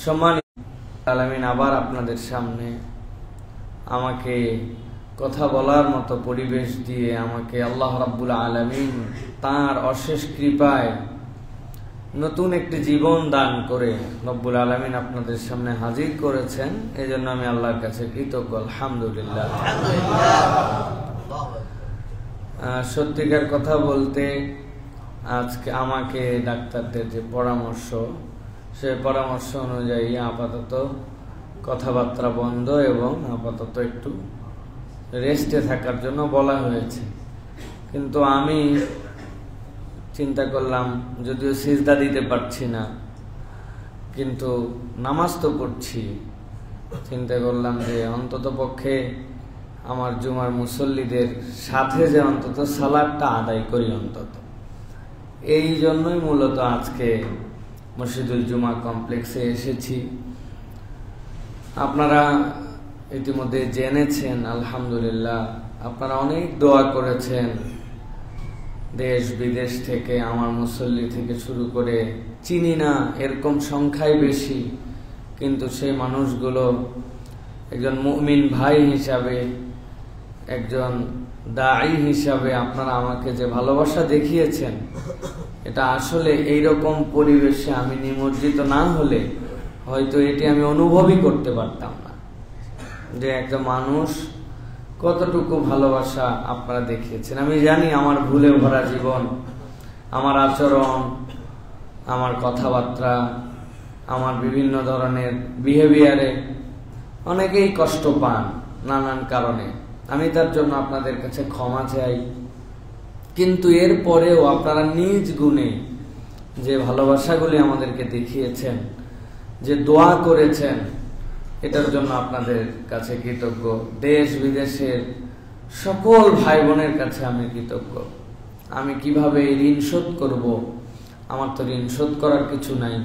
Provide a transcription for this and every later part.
সম্মানিত আলামিন, আবার আপনাদের সামনে আমাকে কথা বলার মতো পরিবেশ দিয়ে আমাকে আল্লাহ রাব্বুল আলামিন তার অশেষ কৃপায় নতুন একটি জীবন দান করে রব্বুল আলামিন আপনাদের সামনে হাজির করেছেন। এজন্য আমি আল্লাহর কাছে কৃতজ্ঞ, আলহামদুলিল্লাহ। সত্যিকার কথা বলতে আজকে আমাকে ডাক্তারদের যে পরামর্শ, সে পরামর্শ অনুযায়ী আপাতত কথাবার্তা বন্ধ এবং আপাতত একটু রেস্টে থাকার জন্য বলা হয়েছে। কিন্তু আমি চিন্তা করলাম, যদিও সিজদা দিতে পারছি না কিন্তু নামাজ তো পড়ছি, চিন্তা করলাম যে অন্তত পক্ষে আমার জুমার মুসল্লিদের সাথে যে অন্তত সালাতটা আদায় করি অন্তত। এই জন্যই মূলত আজকে মসজিদুল জুমা কমপ্লেক্সে এসেছি। আপনারা ইতিমধ্যে জেনেছেন, আলহামদুলিল্লাহ, আপনারা অনেক দোয়া করেছেন। দেশ বিদেশ থেকে আমার মুসল্লি থেকে শুরু করে চিনি না এরকম সংখ্যাই বেশি, কিন্তু সেই মানুষগুলো একজন মুমিন ভাই হিসাবে, একজন দাঈ হিসাবে আপনারা আমাকে যে ভালোবাসা দেখিয়েছেন, এটা আসলে এইরকম পরিবেশে আমি নিমজ্জিত না হলে হয়তো এটি আমি অনুভবই করতে পারতাম না, যে একটা মানুষ কতটুকু ভালোবাসা আপনারা দেখিয়েছেন। আমি জানি আমার ভুলে ভরা জীবন, আমার আচরণ, আমার কথাবার্তা, আমার বিভিন্ন ধরনের বিহেভিয়ারে অনেকেই কষ্ট পান নানান কারণে। আমি তার জন্য আপনাদের কাছে ক্ষমা চাই। কিন্তু এর পরেও আপনারা নিজ গুণে যে ভালোবাসাগুলি আমাদেরকে দেখিয়েছেন, যে দোয়া করেছেন, এটার জন্য আপনাদের কাছে কৃতজ্ঞ। দেশ বিদেশের সকল ভাই বোনের কাছে আমি কৃতজ্ঞ। আমি কিভাবে এই ঋণ শোধ করব, আমার তো ঋণ শোধ করার কিছু নাই,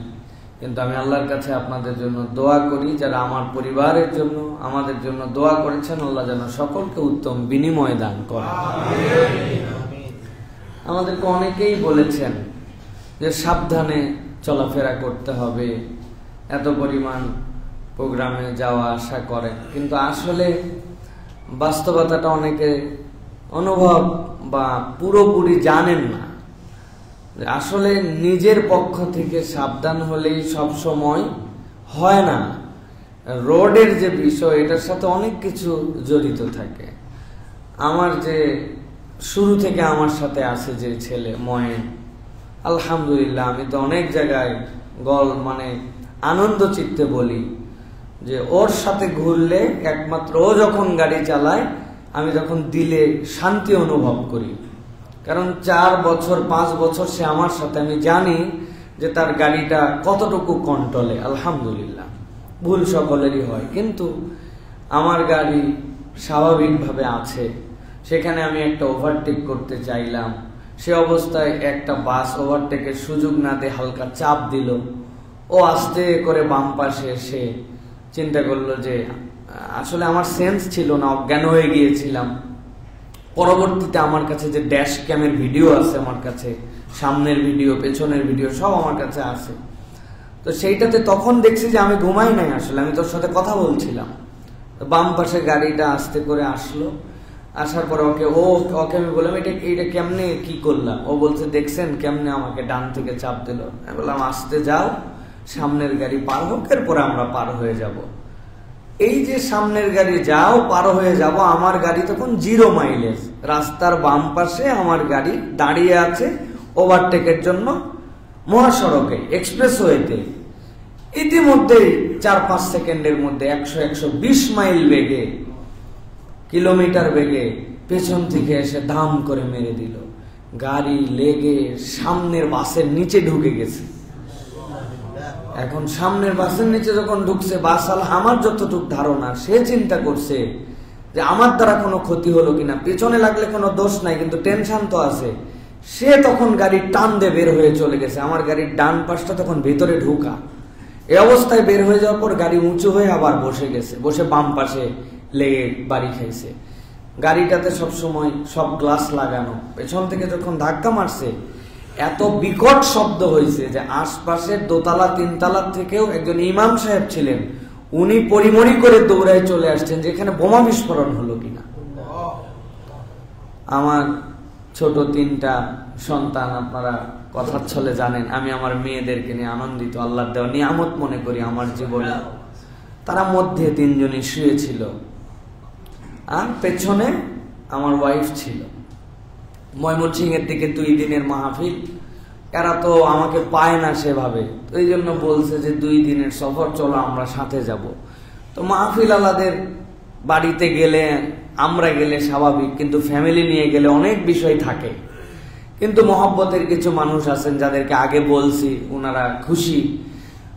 কিন্তু আমি আল্লাহর কাছে আপনাদের জন্য দোয়া করি, যারা আমার পরিবারের জন্য আমাদের জন্য দোয়া করেছেন, আল্লাহ যেন সকলকে উত্তম বিনিময় দান করেন। আমাদেরকে অনেকেই বলেছেন যে সাবধানে চলাফেরা করতে হবে, এত পরিমাণ প্রোগ্রামে যাওয়া আসা করেন, কিন্তু আসলে বাস্তবতাটা অনেকে অনুভব বা পুরোপুরি জানেন না। আসলে নিজের পক্ষ থেকে সাবধান হলেই সব সময় হয় না। রোডের যে বিষয়, এটার সাথে অনেক কিছু জড়িত থাকে। আমার যে শুরু থেকে আমার সাথে আছে যে ছেলে ময়েন, আলহামদুলিল্লাহ, আমি তো অনেক জায়গায় আনন্দ চিত্তে বলি যে ওর সাথে ঘুরলে একমাত্র ও যখন গাড়ি চালায় আমি তখন দিলে শান্তি অনুভব করি। কারণ 4 বছর 5 বছর সে আমার সাথে, আমি জানি যে তার গাড়িটা কতটুকু কন্ট্রোলে। আলহামদুলিল্লাহ, ভুল সকলেরই হয়, কিন্তু আমার গাড়ি স্বাভাবিকভাবে আছে। সেখানে আমি একটা ওভারটেক করতে চাইলাম, সে অবস্থায় একটা বাস ওভারটেকের সুযোগ না দিয়ে হালকা চাপ দিল। ও আস্তে করে বাম পাশে এসে চিন্তা করলো যে আসলে আমার সেন্স ছিল না, অজ্ঞান হয়ে গিয়েছিলাম। পরবর্তীতে আমার কাছে যে ড্যাশ ক্যামের ভিডিও আছে, আমার কাছে সামনের ভিডিও পেছনের ভিডিও সব আমার কাছে আছে। তো সেইটাতে তখন দেখছি যে আমি ঘুমাই নাই, আসলে আমি তোর সাথে কথা বলছিলাম। বাম পাশে গাড়িটা আস্তে করে আসলো, আসার পর ওকে আমি বললাম এটা কেমনে কি করলাম? ও বলছে দেখছেন কেমনে আমাকে ডান থেকে চাপ দিল। আমি বললাম আসতে যাও, সামনের গাড়ি পার হোক, এরপরে আমরা পার হয়ে যাব। এই যে সামনের গাড়ি যাও পার হয়ে যাব, আমার গাড়ি তখন 0 মাইলেজ, রাস্তার বাম পাশে আমার গাড়ি দাঁড়িয়ে আছে ওভারটেকের জন্য মহাসড়কে, এক্সপ্রেসওয়েতে। ইতিমধ্যেই 4-5 সেকেন্ডের মধ্যে 100-120 মাইল বেগে, কিলোমিটার বেগে পেছন থেকে এসে দাম করে মেরে দিল। গাড়ি লেগে সামনের বাসের নিচে ঢুকে গেছে। এখন সামনের বাসের নিচে যখন ঢুকছে, বাসাল আমার যতটুকু ধারণা, সে চিন্তা করছে যে আমার দ্বারা কোনো ক্ষতি হলো কিনা, পেছনে লাগলে কোনো দোষ নাই, কিন্তু টেনশন তো আছে। সে তখন গাড়ির টান দিয়ে বের হয়ে চলে গেছে। আমার গাড়ির ডান পাশটা তখন ভেতরে ঢুকা। এই অবস্থায় বের হয়ে যাওয়ার পর গাড়ি উঁচু হয়ে আবার বসে গেছে, বসে বাম পাশে লেগে বাড়ি খাইছে। গাড়িটাতে সবসময় সব গ্লাস লাগানো, পেছন থেকে যখন ধাক্কা মারছে এত বিকট শব্দ হয়েছে যে আশপাশের দোতলা তিনতলা থেকেও একজন ইমাম সাহেব ছিলেন, উনি পরিমরি করে দৌড়ায় চলে আসছেন যে এখানে বোমা বিস্ফোরণ হলো কিনা। আমার ছোট 3টা সন্তান, আপনারা কথার ছলে জানেন আমি আমার মেয়েদেরকে নিয়ে আনন্দিত, আল্লাহর দেওয়া নিয়ামত মনে করি আমার জীবনে। তারা মধ্যে 3 জনই শুয়েছিল আর পেছনে আমার ওয়াইফ ছিল। ময়মনসিংহের দিকে 2 দিনের মাহফিল, এরা তো আমাকে পায় না সেভাবে, তো এই জন্য বলছে যে 2 দিনের সফর, চলো আমরা সাথে যাব। তো মাহফিল আলাদের বাড়িতে গেলে আমরা গেলে স্বাভাবিক, কিন্তু ফ্যামিলি নিয়ে গেলে অনেক বিষয় থাকে। কিন্তু মহব্বতের কিছু মানুষ আছেন যাদেরকে আগে বলছি, ওনারা খুশি।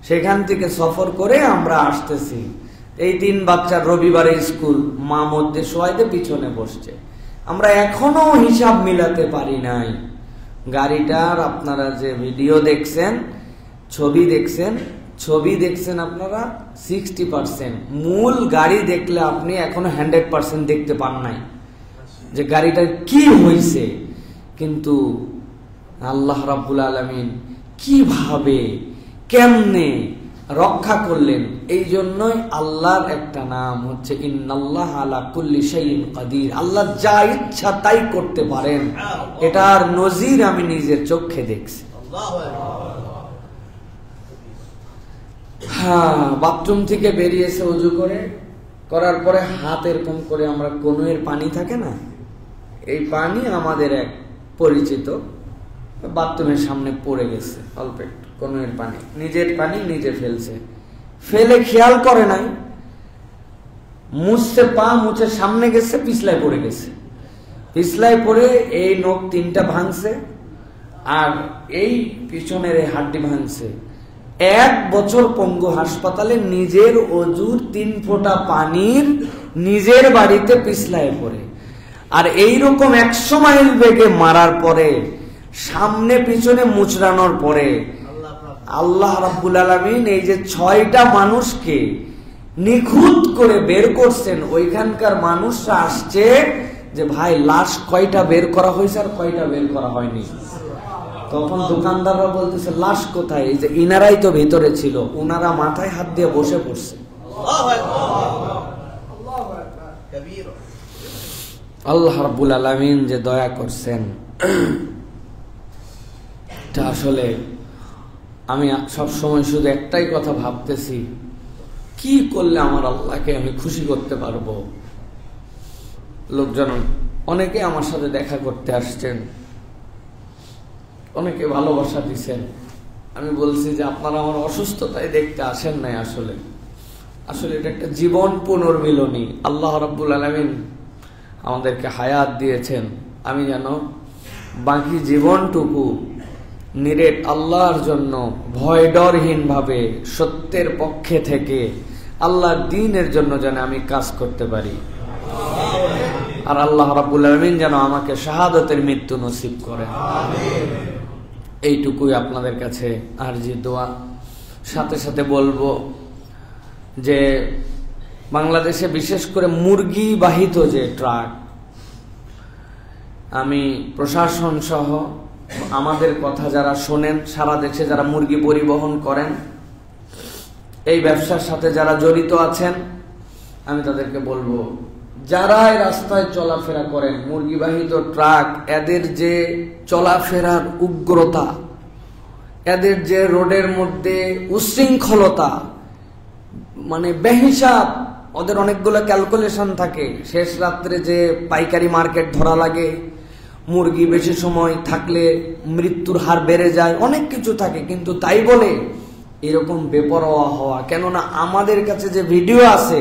সেখান থেকে সফর করে আমরা আসতেছি। এই 3 বাচ্চার রবিবারে স্কুল, মা মধ্যে শোয়াইতে পিছনে বসছে। আমরা এখনো হিসাব মিলাতে পারি নাই গাড়িটার। আপনারা যে ভিডিও দেখছেন, ছবি দেখছেন আপনারা 60%, মূল গাড়ি দেখলে আপনি এখনো 100% দেখতে পান নাই যে গাড়িটার কি হয়েছে। কিন্তু আল্লাহ রাব্বুল আলামিন কিভাবে কেমনে রক্ষা করলেন, এই জন্যই আল্লাহর একটা নাম হচ্ছে ইন্নাল্লাহ আলা কুল্লি শাইইন কাদির। আল্লাহ যা ইচ্ছা তাই করতে পারেন, এটার নজির আমি নিজের চোখে দেখছি। হ্যাঁ, বাথরুম থেকে বেরিয়েছে অজু করার পরে হাত এরকম করে, আমরা কনুয়ের পানি থাকে না, এই পানি আমাদের এক পরিচিত বাথরুমের সামনে পড়ে গেছে, অল্প একটু কনুয়ের পানি, নিজের পানি নিজে ফেলছে, ফেলে খেয়াল করে নাই, মুছছে, পা মুছে সামনে গেছে, পিছলায় পড়ে গেছে। পিছলায় পড়ে এই নখ 3টা ভাঙছে আর এই পিছনের এই হাড্ডি ভাঙছে। 1 বছর পঙ্গু হাসপাতালে, নিজের অজুর 3 ফোঁটা পানির নিজের বাড়িতে পিছলায় পড়ে। আর এইরকম 100 মাইল বেগে মারার পরে, সামনে পিছনে মুচড়ানোর পরে আল্লাহ রাব্বুল আলামিন এই যে 6টা মানুষকে নিখুঁত করে বের করছেন। ওইখানকার মানুষরা আসছে যে ভাই লাশ কয়টা বের করা হয়েছে আর কয়টা বের করা হয়নি। তখন দোকানদাররা বলতেছে লাশ কোথায়, এই যে ইনারাই তো ভেতরে ছিল, ওনারা মাথায় হাত দিয়ে বসে পড়ছে। আল্লাহ রাব্বুল আলামিন যে দয়া করছেন, এটা আসলে আমি সবসময় শুধু একটাই কথা ভাবতেছি, কি করলে আমার আল্লাহকে আমি খুশি করতে পারবো। লোকজন অনেকে আমার সাথে দেখা করতে আসছেন, অনেকে ভালোবাসা দিচ্ছেন। আমি বলছি যে আপনারা আমার অসুস্থতায় দেখতে আসেন নাই, আসলে এটা একটা জীবন পুনর্মিলনী। আল্লাহ রাব্বুল আলামিন আমাদেরকে হায়াত দিয়েছেন, আমি যেন বাকি জীবনটুকু নিরেট আল্লাহর জন্য ভয় ডরহীন ভাবে সত্যের পক্ষে থেকে আল্লাহর দ্বীনের জন্য যেন আমি কাজ করতে পারি। আর আল্লাহ রাব্বুল আলামিন যেন আমাকে শাহাদাতের মৃত্যু নসিব করেন, এইটুকুই আপনাদের কাছে আরজি দোয়া। সাথে সাথে বলবো যে বাংলাদেশে বিশেষ করে মুরগি বাহিত যে ট্রাক, আমি প্রশাসন সহ আমাদের কথা যারা শোনেন, সারা দেশে যারা মুরগি পরিবহন করেন, এই ব্যবসার সাথে যারা জড়িত আছেন, আমি তাদেরকে বলবো যারা এই রাস্তায় চলাফেরা করেন, মুরগিবাহিত ট্রাক, এদের যে চলাফেরার উগ্রতা, এদের যে রোডের মধ্যে উশৃঙ্খলতা, মানে বেহিসাব, ওদের অনেকগুলো ক্যালকুলেশন থাকে। শেষ রাত্রে যে পাইকারি মার্কেট ধরা লাগে, মুরগি বেশি সময় থাকলে মৃত্যুর হার বেড়ে যায়, অনেক কিছু থাকে। কিন্তু তাই বলে এরকম বেপরোয়া হওয়া, কেননা আমাদের কাছে যে ভিডিও আছে,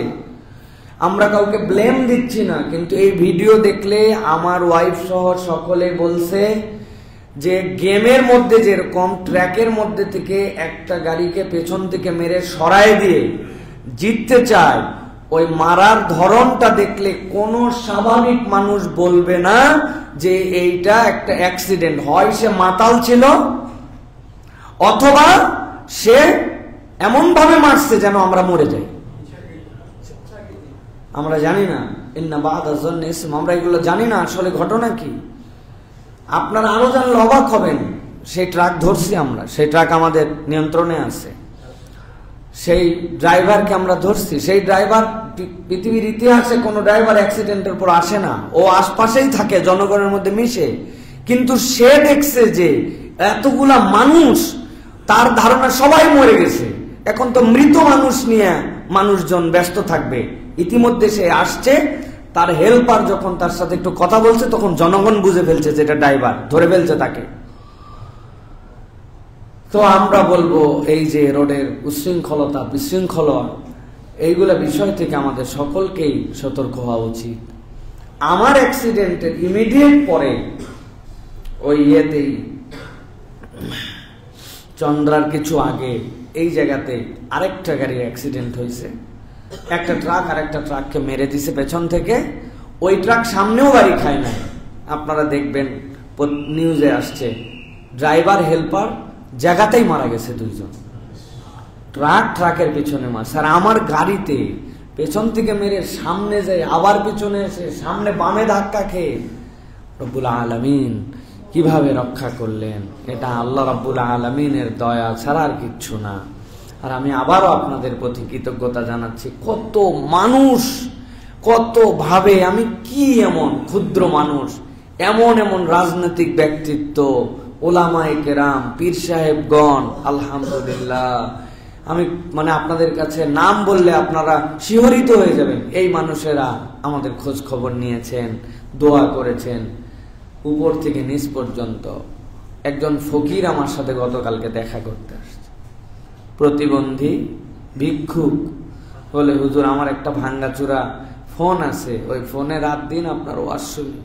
আমরা কাউকে ব্লেম দিচ্ছি না, কিন্তু এই ভিডিও দেখলে আমার ওয়াইফ সহ সকলে বলছে যে গেমের মধ্যে যেরকম ট্র্যাকের মধ্যে থেকে একটা গাড়িকে পেছন থেকে মেরে সরায় দিয়ে জিততে চায়, ওই মারার ধরনটা দেখলে কোনো স্বাভাবিক মানুষ বলবে না যে এইটা একটা অ্যাক্সিডেন্ট। হয় সে মাতাল ছিল, অথবা সে এমন ভাবে মারছে যেন আমরা মরে যাই। আমরা জানি না, ইন্না বা'দা যন্নি ইসম, আমরা এগুলো জানি না আসলে ঘটনা কি। আপনারা আরো জানলে অবাক হবেন। সেই ট্রাক ধরছি আমরা, সেই ট্রাক আমাদের নিয়ন্ত্রণে আছে, সেই ড্রাইভারকে আমরা ধরছি। সেই ড্রাইভার, পৃথিবীর ইতিহাসে কোনো ড্রাইভার অ্যাক্সিডেন্টের পর আসে না, ও আশপাশেই থাকে, জনগণের মধ্যে মিশে। কিন্তু সে দেখছে যে এতগুলা মানুষ, তার ধারণা সবাই মরে গেছে, এখন তো মৃত মানুষ নিয়ে মানুষজন ব্যস্ত থাকবে। ইতিমধ্যে সে আসছে, তার হেল্পার যখন তার সাথে একটু কথা বলছে, তখন জনগণ বুঝে ফেলছে যে এটা ড্রাইভার, ধরে ফেলছে তাকে। তো আমরা বলবো এই যে রোডের উচ্ছৃঙ্খলতা, বিশৃঙ্খলা, এইগুলা বিষয় থেকে আমাদের সকলকেই সতর্ক হওয়া উচিত। আমার অ্যাক্সিডেন্টের ইমিডিয়েট পরে ওই ইয়েতেই, চন্দ্রার কিছু আগে এই জায়গাতে আরেকটা গাড়ির অ্যাক্সিডেন্ট হয়েছে। একটা ট্রাক আরেকটা ট্রাককে মেরে দিছে পেছন থেকে। ওই ট্রাক সামনেও গাড়ি খায় না, আপনারা দেখবেন নিউজে আসছে। ড্রাইভার হেল্পার জায়গাতেই মারা গেছে দুইজন। ট্রাকের পিছনে মারছে, আর আমার গাড়িতে পেছন থেকে মেরে সামনে যায়, আবার পিছনে এসে সামনে বামে ধাক্কা খেয়ে রব্বুল আলামিন কিভাবে রক্ষা করলেন। এটা আল্লাহ রব্বুল আলামিনের দয়া ছাড়া আর কিচ্ছু না। আর আমি আবারও আপনাদের প্রতি কৃতজ্ঞতা জানাচ্ছি। কত মানুষ, কত ভাবে, আমি কি এমন ক্ষুদ্র মানুষ, এমন এমন রাজনৈতিক ব্যক্তিত্ব, ওলামায়ে কেরাম, পীর সাহেবগণ, আলহামদুলিল্লাহ, আমি মানে আপনাদের কাছে নাম বললে আপনারা শিহরিত হয়ে যাবেন। এই মানুষেরা আমাদের খোঁজ খবর নিয়েছেন, দোয়া করেছেন, উপর থেকে নিচ পর্যন্ত। একজন ফকির আমার সাথে গতকালকে দেখা করতে আসছে, প্রতিবন্ধী ভিক্ষুক। বলে হুজুর আমার একটা ভাঙ্গাচুরা ফোন আছে, ওই ফোনে রাত দিন আপনার ওয়াজ শুনি।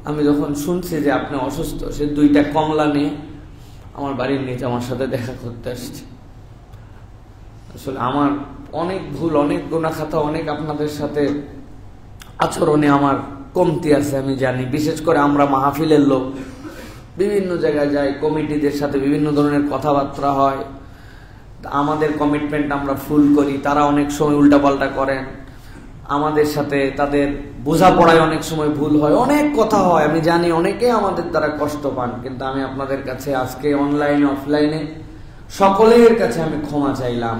আমি যখন শুনছি যে আপনি অসুস্থ, সে 2টা কমলা নিয়ে আমার বাড়ির নিচে আমার সাথে দেখা করতে আসছে। আসলে আমার অনেক ভুল, অনেক গুনাহ-খাতা, অনেক আপনাদের সাথে আচরণে আমার কমতি আছে, আমি জানি। বিশেষ করে আমরা মাহফিলের লোক, বিভিন্ন জায়গায় যাই, কমিটিদের সাথে বিভিন্ন ধরনের কথাবার্তা হয়, আমাদের কমিটমেন্ট আমরা ফুল করি, তারা অনেক সময় উল্টাপাল্টা করেন আমাদের সাথে, তাদের বোঝাপড়ায় অনেক সময় ভুল হয়, অনেক কথা হয়, আমি জানি। অনেকে আমাদের দ্বারা কষ্ট পান, কিন্তু আমি আপনাদের কাছে আজকে অনলাইনে অফলাইনে সকলের কাছে আমি ক্ষমা চাইলাম।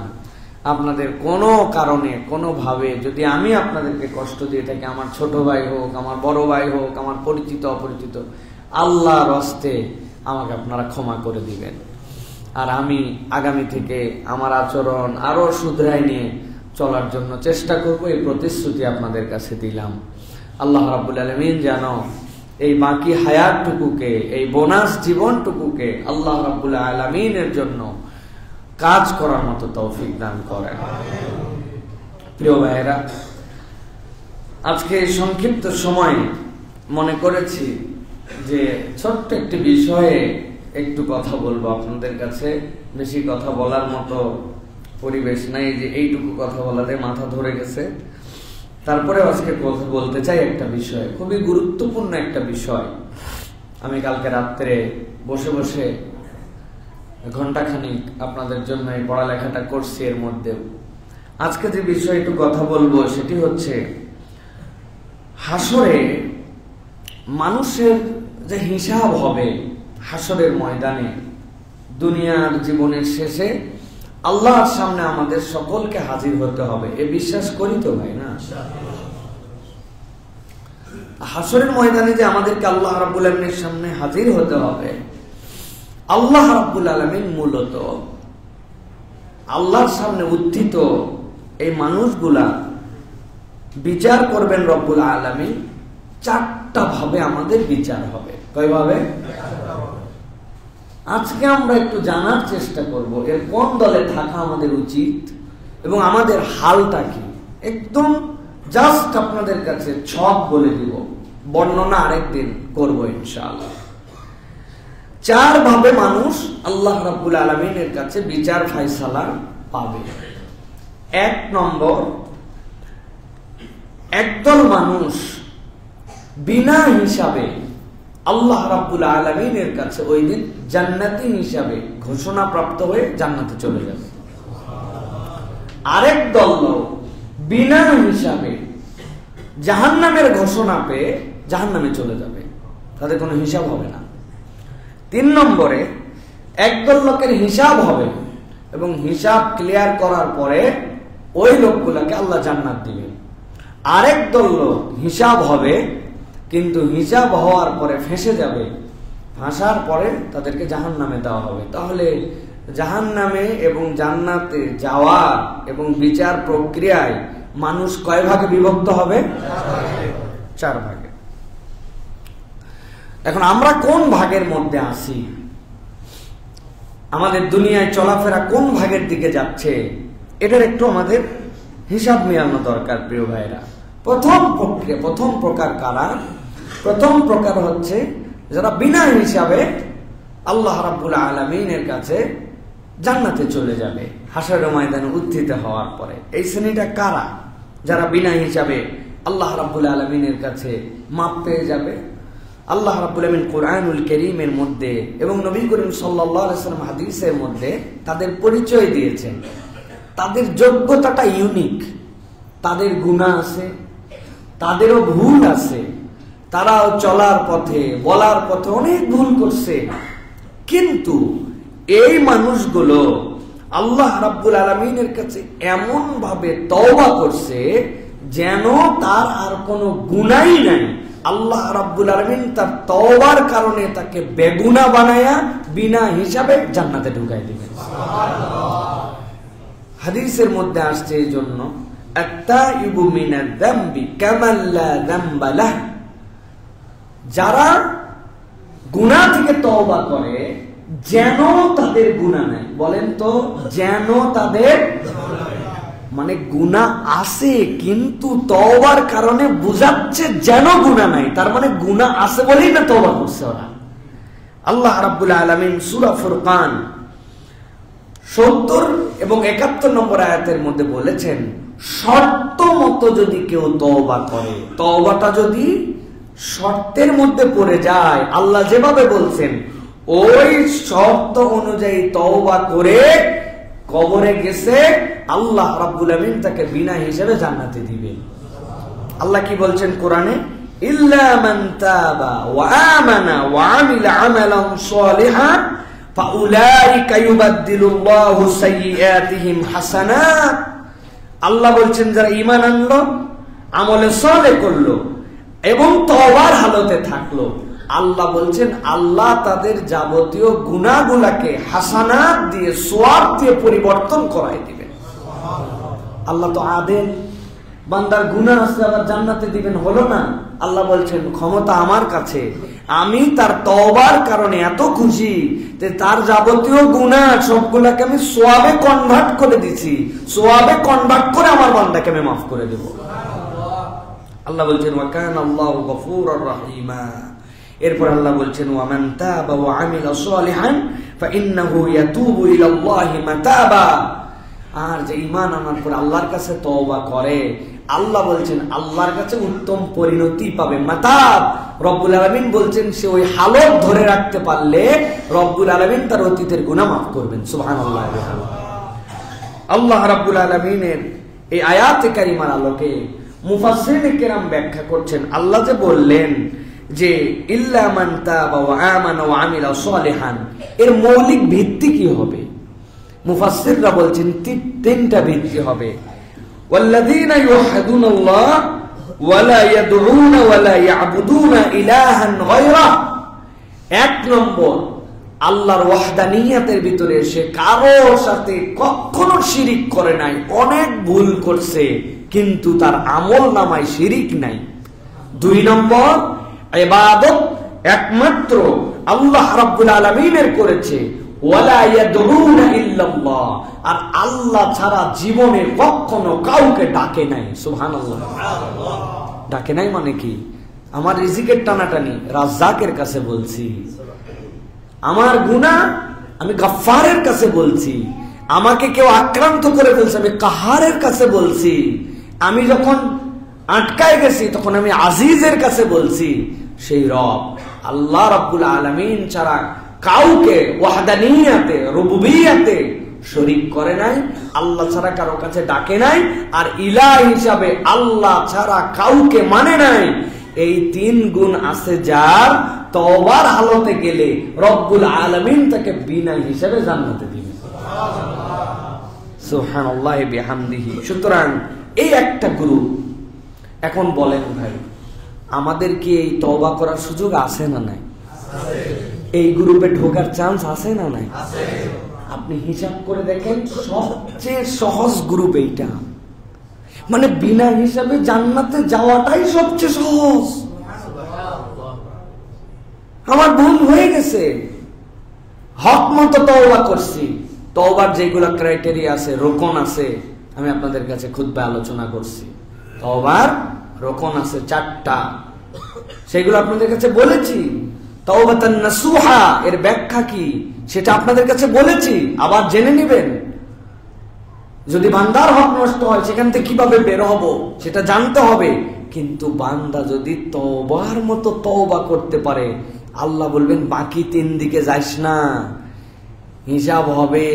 আপনাদের কোনো কারণে কোনোভাবে যদি আমি আপনাদেরকে কষ্ট দিয়ে থাকি, আমার ছোট ভাই হোক, আমার বড় ভাই হোক, আমার পরিচিত অপরিচিত, আল্লাহর হস্তে আমাকে আপনারা ক্ষমা করে দিবেন। আর আমি আগামী থেকে আমার আচরণ আরো শুধরাই নিয়ে চলার জন্য চেষ্টা করব, এই প্রতিশ্রুতি আপনাদের কাছে দিলাম। আল্লাহ রাব্বুল আলামিন যেন এই বাকি হায়াতটুকুকে, এই বোনাস জীবনটুকুকে আল্লাহ রাব্বুল আলামিনের জন্য কাজ করার মতো তৌফিক দান করেন। প্রিয় ভাইয়েরা, আজকে এই সংক্ষিপ্ত সময় মনে করেছি যে ছোট্ট একটি বিষয়ে একটু কথা বলবো আপনাদের কাছে। বেশি কথা বলার মতো পরিবেশ নাই, যে এইটুকু কথা বলাতে মাথা ধরে গেছে। তারপরে আজকে কথা বলতে চাই একটা বিষয়, খুবই গুরুত্বপূর্ণ একটা বিষয়। আমি কালকে রাত্রে বসে বসে ঘন্টাখানিক আপনাদের জন্য এই পড়ালেখাটা করছি। এর মধ্যেও আজকে যে বিষয়ে একটু কথা বলবো সেটি হচ্ছে হাসরে মানুষের যে হিসাব হবে হাসরের ময়দানে, দুনিয়ার জীবনের শেষে আল্লাহর সামনে আমাদের সকলকে হাজির হতে হবে। এ বিশ্বাস করি তো ভাই না? হাসরের ময়দানে যে আমাদেরকে আল্লাহ রাব্বুল আলামিনের সামনে হাজির হতে হবে, আল্লাহ রাব্বুল আলামিন মূলত আল্লাহর সামনে উত্থিত এই মানুষগুলা বিচার করবেন রব্বুল আলামিন। 4টা ভাবে আমাদের বিচার হবে। কয়ভাবে? আজকে আমরা একটু জানার চেষ্টা করব এর কোন দলে থাকা আমাদের উচিত এবং আমাদের হালটা কি। একদম জাস্ট আপনাদের কাছে ছক বলে দিব, বর্ণনা আরেকদিন করব ইনশাআল্লাহ। 4 ভাবে মানুষ আল্লাহ রাব্বুল আলামিনের কাছে বিচার ফায়সালা পাবে। 1 নম্বর, একদল মানুষ বিনা হিসাবে আল্লাহ রাব্বুল আলামিনের কাছে ওই দিন জান্নাতি হিসাবে ঘোষণা প্রাপ্ত হয়ে জান্নাতে চলে যাবে। আরেক দল লোক বিনা হিসাবে জাহান্নামের ঘোষণা পেয়ে জাহান্নামে চলে যাবে, তাদের কোনো হিসাব হবে না। 3 নম্বরে একদল লোকের হিসাব হবে এবং হিসাব ক্লিয়ার করার পরে ওই লোকগুলোকে আল্লাহ জান্নাত দিবেন। আরেক দল লোক হিসাব হবে, কিন্তু হিসাব হওয়ার পরে ফেঁসে যাবে, ফাঁসার পরে তাদেরকে জাহান্নামে দেওয়া হবে। তাহলে জাহান্নামে এবং জান্নাতে যাওয়া এবং বিচার প্রক্রিয়ায় মানুষ কয় ভাগে বিভক্ত হবে? 4 ভাগে। এখন আমরা কোন ভাগের মধ্যে আছি? আমাদের দুনিয়ায় চলাফেরা কোন ভাগের দিকে যাচ্ছে? এটার একটু আমাদের হিসাব মেলানো দরকার প্রিয় ভাইরা। প্রথম প্রকার কারা? প্রথম প্রকার হচ্ছে যারা বিনা হিসাবে আল্লাহ রাব্বুল আলামিনের কাছে জান্নাতে চলে যাবে হাশরের ময়দানে উত্থিত হওয়ার পরে। এই শ্রেণীটা কারা? যারা বিনা হিসাবে আল্লাহ রাব্বুল আলামিনের কাছে মাপ পেয়ে যাবে। আল্লাহ রাব্বুল আলামিন কোরআনুল কারীমের মধ্যে এবং নবী করিম সাল্লাল্লাহু আলাইহি ওয়াসাল্লাম হাদিসের মধ্যে তাদের পরিচয় দিয়েছেন। তাদের যোগ্যতাটা ইউনিক। তাদের গুনাহ আছে, তাদেরও ভুল আছে, তারাও চলার পথে বলার পথে অনেক ভুল করছে, কিন্তু এই মানুষগুলো আল্লাহ রাব্বুল আলামিনের কাছে এমন ভাবে তওবা করছে যেন তার আর কোনো গুনাহই নাই। আল্লাহ রাব্বুল আলামিন তার তওবার কারণে তাকে বেগুনাহ বানায়া বিনা হিসাবে জান্নাতে ঢুকাই দিবেন। হাদিসের মধ্যে আসছে এই জন্য আত-তাইবু মিনাদ যামবি কামান লা যামবা লাহ, যারা গুনাহ থেকে তওবা করে যেন তাদের গুনাহ নাই। বলেন তো, যেন তাদের মানে গুনাহ আছে কিন্তু তওবার কারণে বুঝাচ্ছে যেন গুনাহ নাই, তার মানে গুনাহ আছে বলেই না তওবা করছে ওরা। আল্লাহ রাব্বুল আলামিন সূরা ফুরকান 70 এবং 71 নম্বর আয়াতের মধ্যে বলেছেন, শর্ত মতো যদি কেউ তওবা করে, তওবাটা যদি শর্তের মধ্যে পড়ে যায়, আল্লাহ যেভাবে বলছেন ওই শর্ত অনুযায়ী তওবা করে কবরে গেছে, আল্লাহ রাব্বুল আলামিন তাকে বিনা হিসাবে জান্নাতে দিবেন। আল্লাহ কি বলছেন কোরআনে? ইল্লা মান তাবা ওয়া আমানা ওয়া আমিলা আমালান সালিহান ফাউলাইকা ইউবাদদিলুল্লাহু সাইয়্যাতিহিম হাসানাত। আল্লাহ বলছেন যারা ঈমান আনলো, আমলে সালেহ করলো এবং তওবার হালতে থাকলো, আল্লাহ বলছেন আল্লাহ তাদের যাবতীয় গুনাহগুলোকে হাসানাত দিয়ে, সওয়াব দিয়ে পরিবর্তন করাই দিবেন। আল্লাহ তো আদেল, বান্দার গুনাহ আছে আবার জান্নাতে দিবেন, হলো না? আল্লাহ বলছেন ক্ষমতা আমার কাছে, আমি তার তওবার কারণে এত খুশি যে তার যাবতীয় গুনাহ সবগুলোকে আমি সওয়াবে কনভার্ট করে দিছি, সওয়াবে কনভার্ট করে আমার বান্দাকে আমি মাফ করে দেব। আল্লাহ বলছেন ওয়া কানা আল্লাহু গফুরুর রহিমা। এরপর আল্লাহ বলছেন ওয়া মান তাবা ওয়া আমিলা সালিহান ফাইন্নাহু ইয়াতুবু ইলাল্লাহি মাতাবা। আর যে ঈমান আনার পর আল্লাহর কাছে তওবা করে, আল্লাহ বলছেন আল্লাহর কাছে উত্তম পরিণতি পাবে। মাতাব, রব্বুল আলামিন বলছেন সে ওই হালত ধরে রাখতে পারলে রব্বুল আলামিন তার অতীতের গুনাহ মাফ করবেন। সুবহানাল্লাহ। আল্লাহ রাব্বুল আলামিনের এই আয়াতে কারিমার আলোকে মুফাসসিরিনে কেরাম ব্যাখ্যা করছেন, আল্লাহ যে বললেন যে ইল্লা মান তাবা ওয়া আমানা ওয়া আমিলা সালিহান, এর মৌলিক ভিত্তি কি হবে? মুফাসসিররা বলছেন 3টা ভিত্তি হবে। ওয়াল্লাযীনা ইউহিদুনাল্লাহ ওয়া লা ইয়াদউনা ওয়া লা ইয়াবুদুনা ইলাহান গায়রা। 1 নম্বর, আল্লাহর ওয়াহদানিয়তের ভিতরে সে কারোর সাথে কখনো শিরিক করে নাই, অনেক ভুল করছে কিন্তু তার আমলনামায় শিরিক নাই। 2 নম্বর, ইবাদত একমাত্র আল্লাহ রাব্বুল আলামিনের করেছে, ওয়ালা ইয়াদউনা ইল্লাল্লাহ, আর আল্লাহ ছাড়া জীবনে কখনো কাউকে ডাকে নাই। সুবহানাল্লাহ। ডাকে নাই মানে কি? আমার রিজিকের টানাটানি রাজ্জাকের কাছে বলছি, আমার গুনাহ আমি গফফারের কাছে বলছি, আমাকে কেউ আক্রান্ত করে ফেলছে আমি কাহারের কাছে বলছি, আমি যখন আটকায় গেছি তখন আমি আজিজের কাছে বলছি। সেই রব আল্লাহ রাব্বুল আলামিন ছাড়া কাউকে ওয়াহদানিয়াতে রুবুবিয়াতে শরীক করে নাই, আল্লাহ ছাড়া কারো কাছে ডাকে নাই, আর ইলাহ হিসাবে আল্লাহ ছাড়া কাউকে মানে নাই। এই 3 গুণ আছে যার, তওবার হালতে গেলে রব্বুল আলামিন তাকে বিনা হিসাবে জান্নাতে দিবেন। সুবহানাল্লাহি বিহামদিহি। সুতরাং এই একটা গ্রুপ। এখন বলেন ভাই, আমাদের কি এই তওবা করার সুযোগ আছে না নাই? এই গ্রুপে ঢোকার চান্স আছে না নাই? আপনি হিসাব করে দেখেন, সবচেয়ে সহজ গ্রুপ এইটা। মানে বিনা হিসাবে জান্নাতে যাওয়াটাই সবচেয়ে সহজ। আমার ভুল হয়ে গেছে, হক মতো তওবা করছি। তওবার যেগুলো ক্রাইটেরিয়া আছে, রোকন আছে, আমি আপনাদের কাছে খুতবা আলোচনা করছি। তওবার রোকন আছে 4টা, সেগুলো আপনাদের কাছে বলেছি। তাওবাতান নাসুহা এর ব্যাখ্যা কি সেটা আপনাদের কাছে বলেছি, আবার জেনে নেবেন। যদি বান্দার হক নষ্ট হয় সেখান থেকে কিভাবে বের হব সেটা জানতে হবে। কিন্তু বান্দা যদি তওবার মতো তওবা করতে পারে, আল্লাহ বলবেন বাকি 3 দিকে যাইস না, হিসাব হবে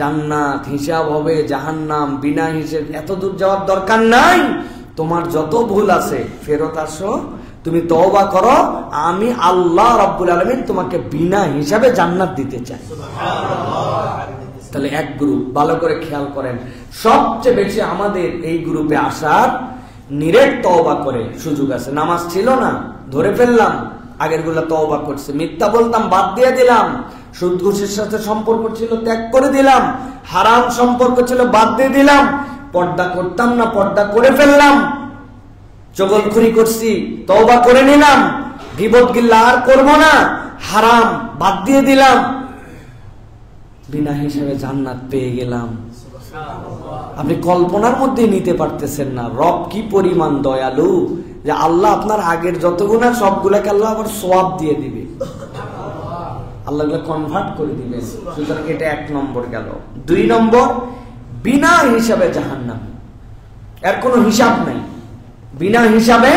জান্নাত, হিসাব হবে জাহান্নাম। বিনা হিসাব এত দূর যাওয়ার দরকার নাই। তোমার যত ভুল আছে ফেরত আসো, তুমি তওবা করো, আমি আল্লাহ রাব্বুল আলামিন তোমাকে বিনা হিসাবে জান্নাত দিতে চাই। তাহলে এক গ্রুপ, ভালো করে খেয়াল করেন। সবচেয়ে বেশি আমাদের এই গ্রুপে আসার নিরেট তওবা করে সুযোগ আছে। নামাজ ছিল না, ধরে ফেললাম, আগের গুলা তওবা করছে। মিথ্যা বলতাম, বাদ দিয়ে দিলাম। সুদ ঘুষের সাথে সম্পর্ক ছিল, ত্যাগ করে দিলাম। হারাম সম্পর্ক ছিল, বাদ দিয়ে দিলাম। পর্দা করতাম না, পর্দা করে ফেললাম। চগলখুরি করছি, তওবা করে নিলাম। গীবত গিল্লা আর করবো না, হারাম বাদ দিয়ে দিলাম। বিনা হিসাবে জান্নাত পেয়ে গেলাম। আপনি কল্পনার মধ্যে নিতে পারতেছেন না রব কি পরিমাণ দয়ালু, যে আল্লাহ আপনার আগের যত গুনাহ সবগুলাকে আল্লাহ আবার সওয়াব দিয়ে দিবে, আল্লাহ কনভার্ট করে দিবেন। সুতরাং এটা 1 নম্বর গেল। 2 নম্বর, বিনা হিসাবে জাহান্নাম, এর কোনো হিসাব নাই, বিনা হিসাবে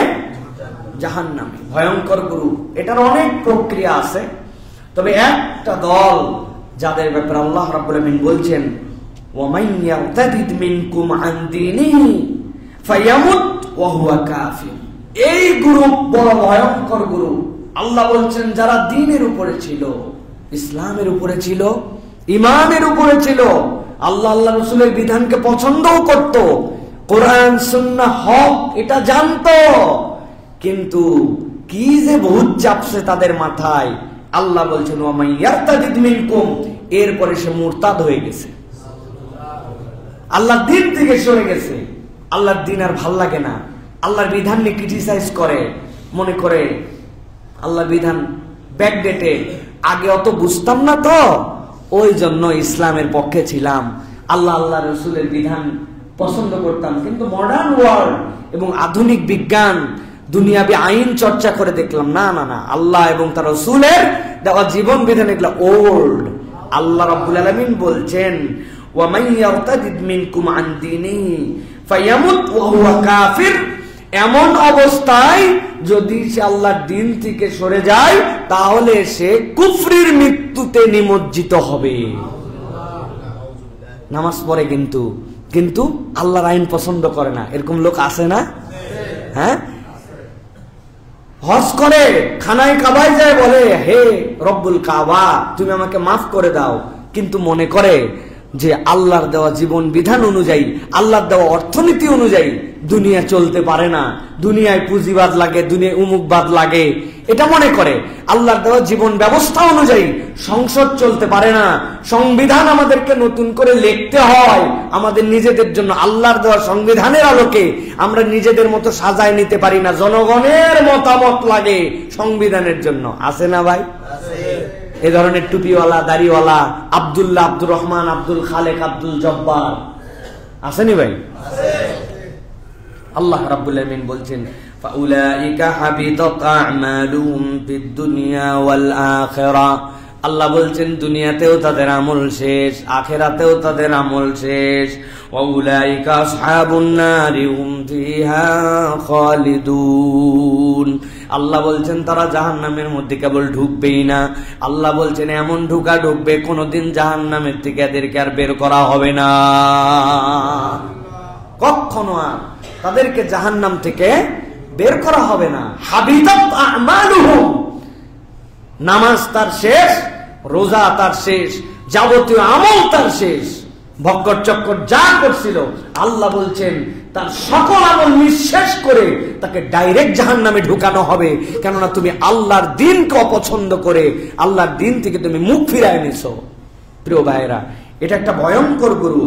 জাহান্নামে। ভয়ঙ্কর গ্রুপ, এটার অনেক প্রক্রিয়া আছে। তবে একটা দল যাদের ব্যাপারে আল্লাহ রাব্বুল আলামিন বলছেন, ওয়ামান ইয়ারতাদিদ মিনকুম আন দীনিহি ফায়ামুত ওয়া হুয়া কাফির। এই গ্রুপ বড় ভয়ঙ্কর গ্রুপ। আল্লাহ বলছেন যারা দ্বীনের উপরে ছিল, ইসলামের উপরে ছিল, ঈমানের উপরে ছিল, আল্লাহ রাসূলের বিধানকে পছন্দও করত, কোরআন সুন্নাহ হক এটা জানতো, কিন্তু কি যে ভূত চাপছে তাদের মাথায়। আল্লাহ বলছেন ওয়ামান ইয়ারতাদিদ মিনকুম, এরপরে সে মুরতাদ হয়ে গেছে, আল্লাহর দ্বীন থেকে সরে গেছে। আল্লাহর দ্বীন আর ভাল লাগে না, আল্লাহর বিধান নিয়ে ক্রিটিসাইজ করে, মনে করে আল্লাহর বিধান ব্যাকডেটে, আগে অত বুঝতাম না তো ওই জন্য ইসলামের পক্ষে ছিলাম, আল্লাহ রাসূলের বিধান পছন্দ করতাম। কিন্তু মডার্ন ওয়ার্ল্ড এবং আধুনিক বিজ্ঞান, দুনিয়াবি আইন চর্চা করে দেখলাম না না না, আল্লাহ এবং তার রাসূলের দেওয়া জীবন বিধান এগুলো ওল্ড। আল্লাহ রাব্বুল আলামিন বলছেন ওয়ামান ইয়ারতাদিদ মিনকুম আন দীনিহি ফায়ামুত ওয়া হুয়া কাফির। এমন অবস্থায় যদি সে আল্লাহর দ্বীন থেকে সরে যায় তাহলে সে কুফরির মৃত্যুতে নিমজ্জিত হবে। নামাজ পড়ে কিন্তু কিন্তু আল্লাহর আইন পছন্দ করে না, এরকম লোক আছে না? হ্যাঁ, হজ করে, খানায় কাবায় যায়, বলে হে রব্বুল কাবা তুমি আমাকে মাফ করে দাও, কিন্তু মনে করে যে আল্লাহর দেওয়া জীবন বিধান অনুযায়ী, আল্লাহর দেওয়া অর্থনীতি অনুযায়ী দুনিয়া চলতে পারে না, দুনিয়ায় পুঁজিবাদ লাগে, দুনিয়ায় উমুকবাদ লাগে, এটা মনে করে। আল্লাহর দেওয়া জীবন ব্যবস্থা অনুযায়ী সংসদ চলতে পারে না, সংবিধান আমাদেরকে নতুন করে লিখতে হয় আমাদের নিজেদের জন্য। আল্লাহর দেওয়া সংবিধানের আলোকে আমরা নিজেদের মতো সাজায় নিতে পারি না, জনগণের মতামত লাগে সংবিধানের জন্য। আছে না ভাই? এ ধরনের টুপিওয়ালা, দাড়িওয়ালা, আব্দুল্লাহ, আব্দুর রহমান, আব্দুল খালেক, আব্দুল জব্বার আসেনি ভাই? আল্লাহ রাব্বুল আলামিন বলছেন ফাউলাইকা হাবিতাত আমালুহুম ফিদ দুনিয়া ওয়াল আখিরাহ। আল্লাহ বলছেন দুনিয়াতেও তাদের আমল শেষ, আখিরাতেও তাদের আমল শেষ। ওয়াউলাইকা আসহাবুন নারি হুম ফিহা খালিদুন। আল্লাহ বলছেন তারা জাহান্নামের মধ্যে কেবল ঢুকবেই না, আল্লাহ বলছেন এমন ঢুকা ঢুকবে কোনদিন জাহান্নামের থেকে এদেরকে আর বের করা হবে না, কখনো আর তাদেরকে জাহান্নাম থেকে বের করা হবে না। হাবিতাত আমালুহুম, নামাজ তার শেষ, রোজা তার শেষ, যাবতীয় আমল তার শেষ। ভক্কর চক্কর যা করছিল আল্লাহ বলছেন তার সকল আমল নিঃশেষ করে তাকে ডাইরেক্ট জাহান্নামে ঢুকানো হবে। কেননা তুমি আল্লাহর দিনকে অপছন্দ করে আল্লাহর দিন থেকে তুমি মুখ ফিরায় নিছো। প্রিয় ভাইরা, এটা একটা ভয়ঙ্কর গুরু।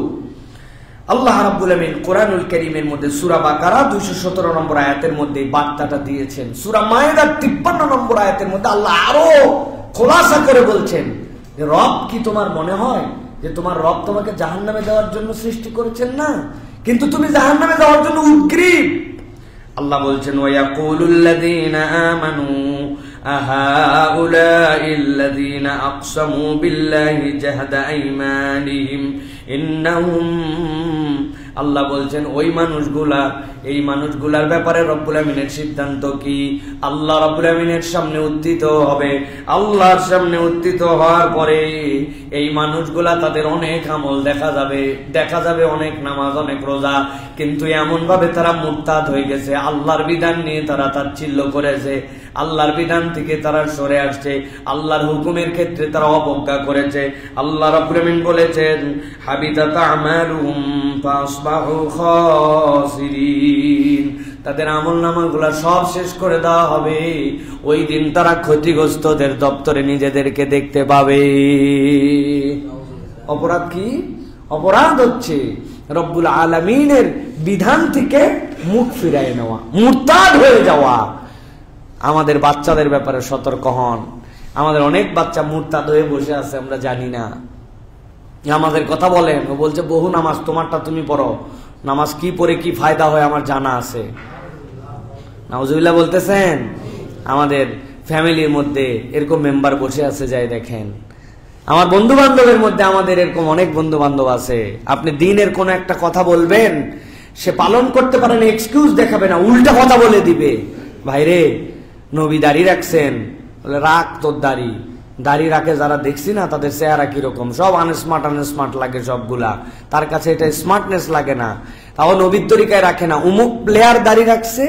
আল্লাহ রাব্বুল আমিন কোরআনুল কারীমের মধ্যে সূরা বাকারা 217 নম্বর আয়াতের মধ্যে বার্তাটা দিয়েছেন। সূরা মায়েদার 53 নম্বর আয়াতের মধ্যে আল্লাহ আরো খোলাসা করে বলছেন যে রব কি তোমার মনে হয় যে তোমার রব তোমাকে জাহান্নামে দেওয়ার জন্য সৃষ্টি করেছেন না, কিন্তু তুমি জাহান্নামে যাওয়ার জন্য উদ্গ্রীব। আল্লাহ বলছেন ওয়ায়াকুলুল্লাযীনা আমানু আহাউলাইল্লাযীনা আকসামু বিল্লাহি জাহদা আইমানিহিম ইন্নাহুম, আল্লাহ বলছেন ওই মানুষগুলা, এই মানুষগুলার ব্যাপারে রব্বুল আমিনের সিদ্ধান্ত কি? আল্লাহ রব্বুল আমিনের সামনে উত্থিত হবে। আল্লাহর সামনে উত্থিত হওয়ার পরে এই মানুষগুলা তাদের অনেক আমল দেখা যাবে অনেক নামাজ, অনেক রোজা, কিন্তু এমন ভাবে তারা মুরতাদ হয়ে গেছে, আল্লাহর বিধান নিয়ে তারা তাচ্ছিল্য করেছে, আল্লাহর বিধান থেকে তারা সরে আসছে, আল্লাহর হুকুমের ক্ষেত্রে তারা অবজ্ঞা করেছে। আল্লাহ রাব্বুল আমিন বলেছেন হাবিতাত আমালুহুম ফাসবাহু খাসিরিন, তাদের আমলনামাগুলো সব শেষ করে দেওয়া হবে। ওই দিন তারা ক্ষতিগ্রস্তদের দপ্তরে নিজেদেরকে দেখতে পাবে। অপরাধ কি? অপরাধ হচ্ছে রব্বুল আলামিনের বিধান থেকে মুখ ফিরায় নেওয়া, মুরতাদ হয়ে যাওয়া। আমাদের বাচ্চাদের ব্যাপারে সতর্ক হন। আমাদের অনেক বাচ্চা মুরতাদ হয়ে বসে আছে, আমরা জানি না। আমাদের কথা বলেন, ও বলছে বহু নামাজ, তোমারটা তুমি পড়ো। নামাজ কি পড়ে কি ফায়দা হয় আমার জানা আছে। নাউজুবিল্লাহ বলতেছেন। আমাদের ফ্যামিলির মধ্যে এরকম মেম্বার বসে আছে, যাই দেখেন। আমার বন্ধু বান্ধবের মধ্যে আমাদের এরকম অনেক বন্ধু বান্ধব আছে। আপনি দিনের কোন একটা কথা বলবেন, সে পালন করতে পারে না, এক্সকিউজ দেখাবে না, উল্টা কথা বলে দিবে। ভাইরে, নবী দাড়ি রাখছেন, বলে রাখ তোর দাড়ি। দাড়ি রাখে যারা দেখছি না, তাদের চেহারা কিরকম, সব আনস্মার্ট লাগে সবগুলা। তার কাছে এটা স্মার্টনেস লাগে না, তাও নবীর তরিকায় রাখে না। উমুক প্লেয়ার দাড়ি রাখছে,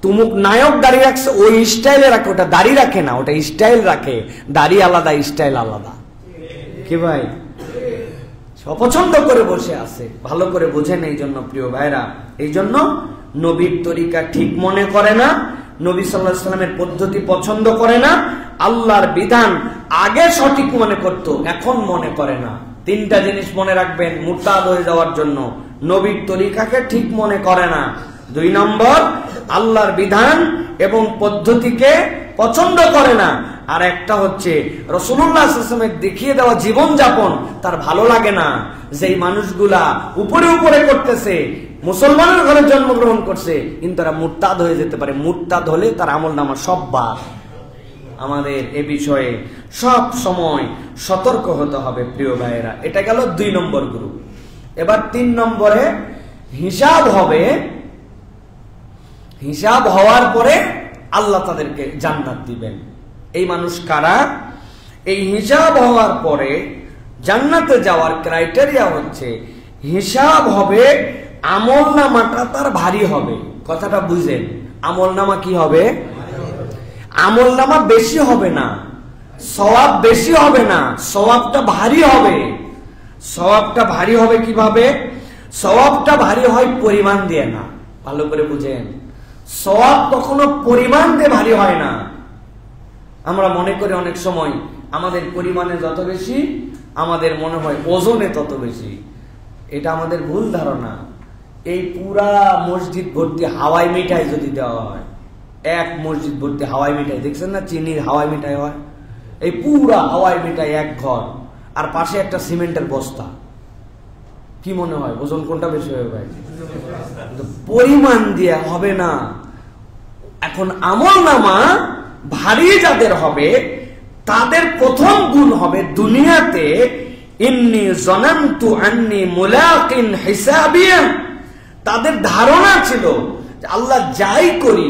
তুমুক নায়ক দাড়ি রাখছে, ওই স্টাইলে রাখে। ওটা দাড়ি রাখে না, ওটা স্টাইল রাখে। দাড়ি আলাদা, স্টাইল আলাদা। কি ভাই, অপছন্দ করে বসে আছে। ভালো করে বোঝেন। এই জন্য প্রিয় ভাইরা, এই জন্য নবীর তরিকা ঠিক মনে করে না, নবী সাল্লাল্লাহু আলাইহি ওয়াসাল্লামের পদ্ধতি পছন্দ করে না, আল্লাহর বিধান আগে সঠিক মনে করত, এখন মনে করে না। তিনটা জিনিস মনে রাখবেন মুরতাদ হয়ে যাওয়ার জন্য। নবীর তরিকাকে ঠিক মনে করে না। 2 নম্বর, আল্লাহর বিধান এবং পদ্ধতিকে পছন্দ করে না। আর একটা হচ্ছে রাসূলুল্লাহ সাল্লাল্লাহু আলাইহি ওয়াসাল্লামের দেখিয়ে দেওয়া জীবন যাপন তার ভালো লাগে না। যেই মানুষগুলা উপরে উপরে করতেছে, মুসলমানের ঘরে জন্মগ্রহণ করছে, কিন্তু তারা মুরতাদ হয়ে যেতে পারে। মুরতাদ হলে তার আমলনামা সব বাদ। আমাদের এ বিষয়ে সব সময় সতর্ক হতে হবে প্রিয় ভাইয়েরা। এটা গেল 2 নম্বর গ্রুপ। এবার 3 নম্বরে হিসাব হবে। হিসাব হওয়ার পরে আল্লাহ তাদেরকে জান্নাত দিবেন। এই মানুষ কারা? এই হিসাব হওয়ার পরে জান্নাতে যাওয়ার ক্রাইটেরিয়া হচ্ছে হিসাব হবে, আমলনামাটা তার ভারী হবে। কথাটা বুঝেন, আমলনামা কি হবে? আমলনামা বেশি হবে না, সওয়াব বেশি হবে না, সওয়াবটা ভারী হবে। সওয়াবটা ভারী হবে কিভাবে? সওয়াবটা ভারী হয় পরিমাণ দিয়ে না। ভালো করে বুঝেন, সওয়াব কখনো পরিমাণ দিয়ে ভারী হয় না। আমরা মনে করি অনেক সময় আমাদের পরিমাণে যত বেশি, আমাদের মনে হয় ওজনে তত বেশি। এটা আমাদের ভুল ধারণা। এই পুরা মসজিদ ভর্তি হাওয়াই মিঠাই যদি দেওয়া হয়, এক মসজিদ ভর্তি হাওয়াই মিঠাই, দেখছেন না চিনির হাওয়াই মিঠাই হয়, এই পুরা হাওয়াই মিঠাই এক ঘর, আর পাশে একটা সিমেন্টের বস্তা, কি মনে হয় ওজন কোনটা বেশি হবে ভাই? পরিমাণ দিয়ে হবে না। এখন আমলনামা ভারী যাদের হবে, তাদের প্রথম গুণ হবে দুনিয়াতে ইন্নী জানানতু আন্নী মুলাকিন হিসাবিয়া। তাদের ধারণা ছিল যে আল্লাহ যাই করি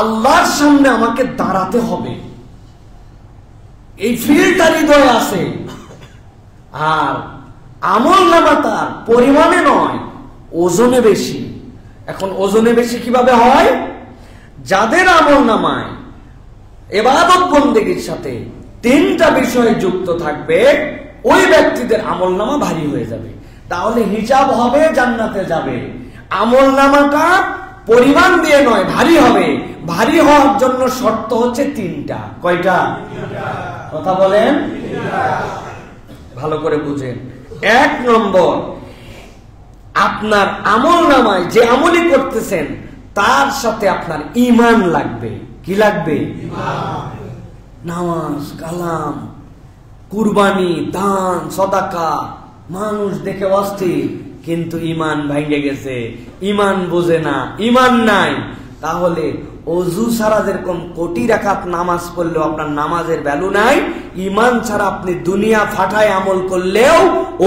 আল্লাহর সামনে আমাকে দাঁড়াতে হবে, এই ফিলটা হৃদয়ে আছে। আর আমলনামা তার পরিমাণে নয়, ওজনে বেশি। এখন ওজনে বেশি কিভাবে হয়? যাদের আমলনামায় ইবাদত বন্দেগীর সাথে তিনটা বিষয় যুক্ত থাকবে, ওই ব্যক্তিদের আমলনামা ভারী হয়ে যাবে। তাহলে হিসাব হবে, জান্নাতে যাবে। আমলনামাটা পরিমাণ দিয়ে নয়, ভারী হবে। ভারী হওয়ার জন্য শর্ত হচ্ছে তিনটা। কয়টা? কথা বলেন, ভালো করে বুঝেন। 1 নম্বর, আপনার আমলনামায় যে আমলই করতেছেন তার সাথে আপনার ঈমান লাগবে। কি লাগবে? নামাজ, কালাম, কুরবানি, দান, সাদাকা, মানুষ দেখে অস্থির, কিন্তু ঈমান ভেঙে গেছে, ঈমান বোঝে না, ঈমান নাই। তাহলে ওযু ছাড়া যেরকম কোটি রাকাত নামাজ পড়লেও আপনার নামাজের ভ্যালু নাই, ঈমান ছাড়া আপনি দুনিয়া ফাটায় আমল করলেও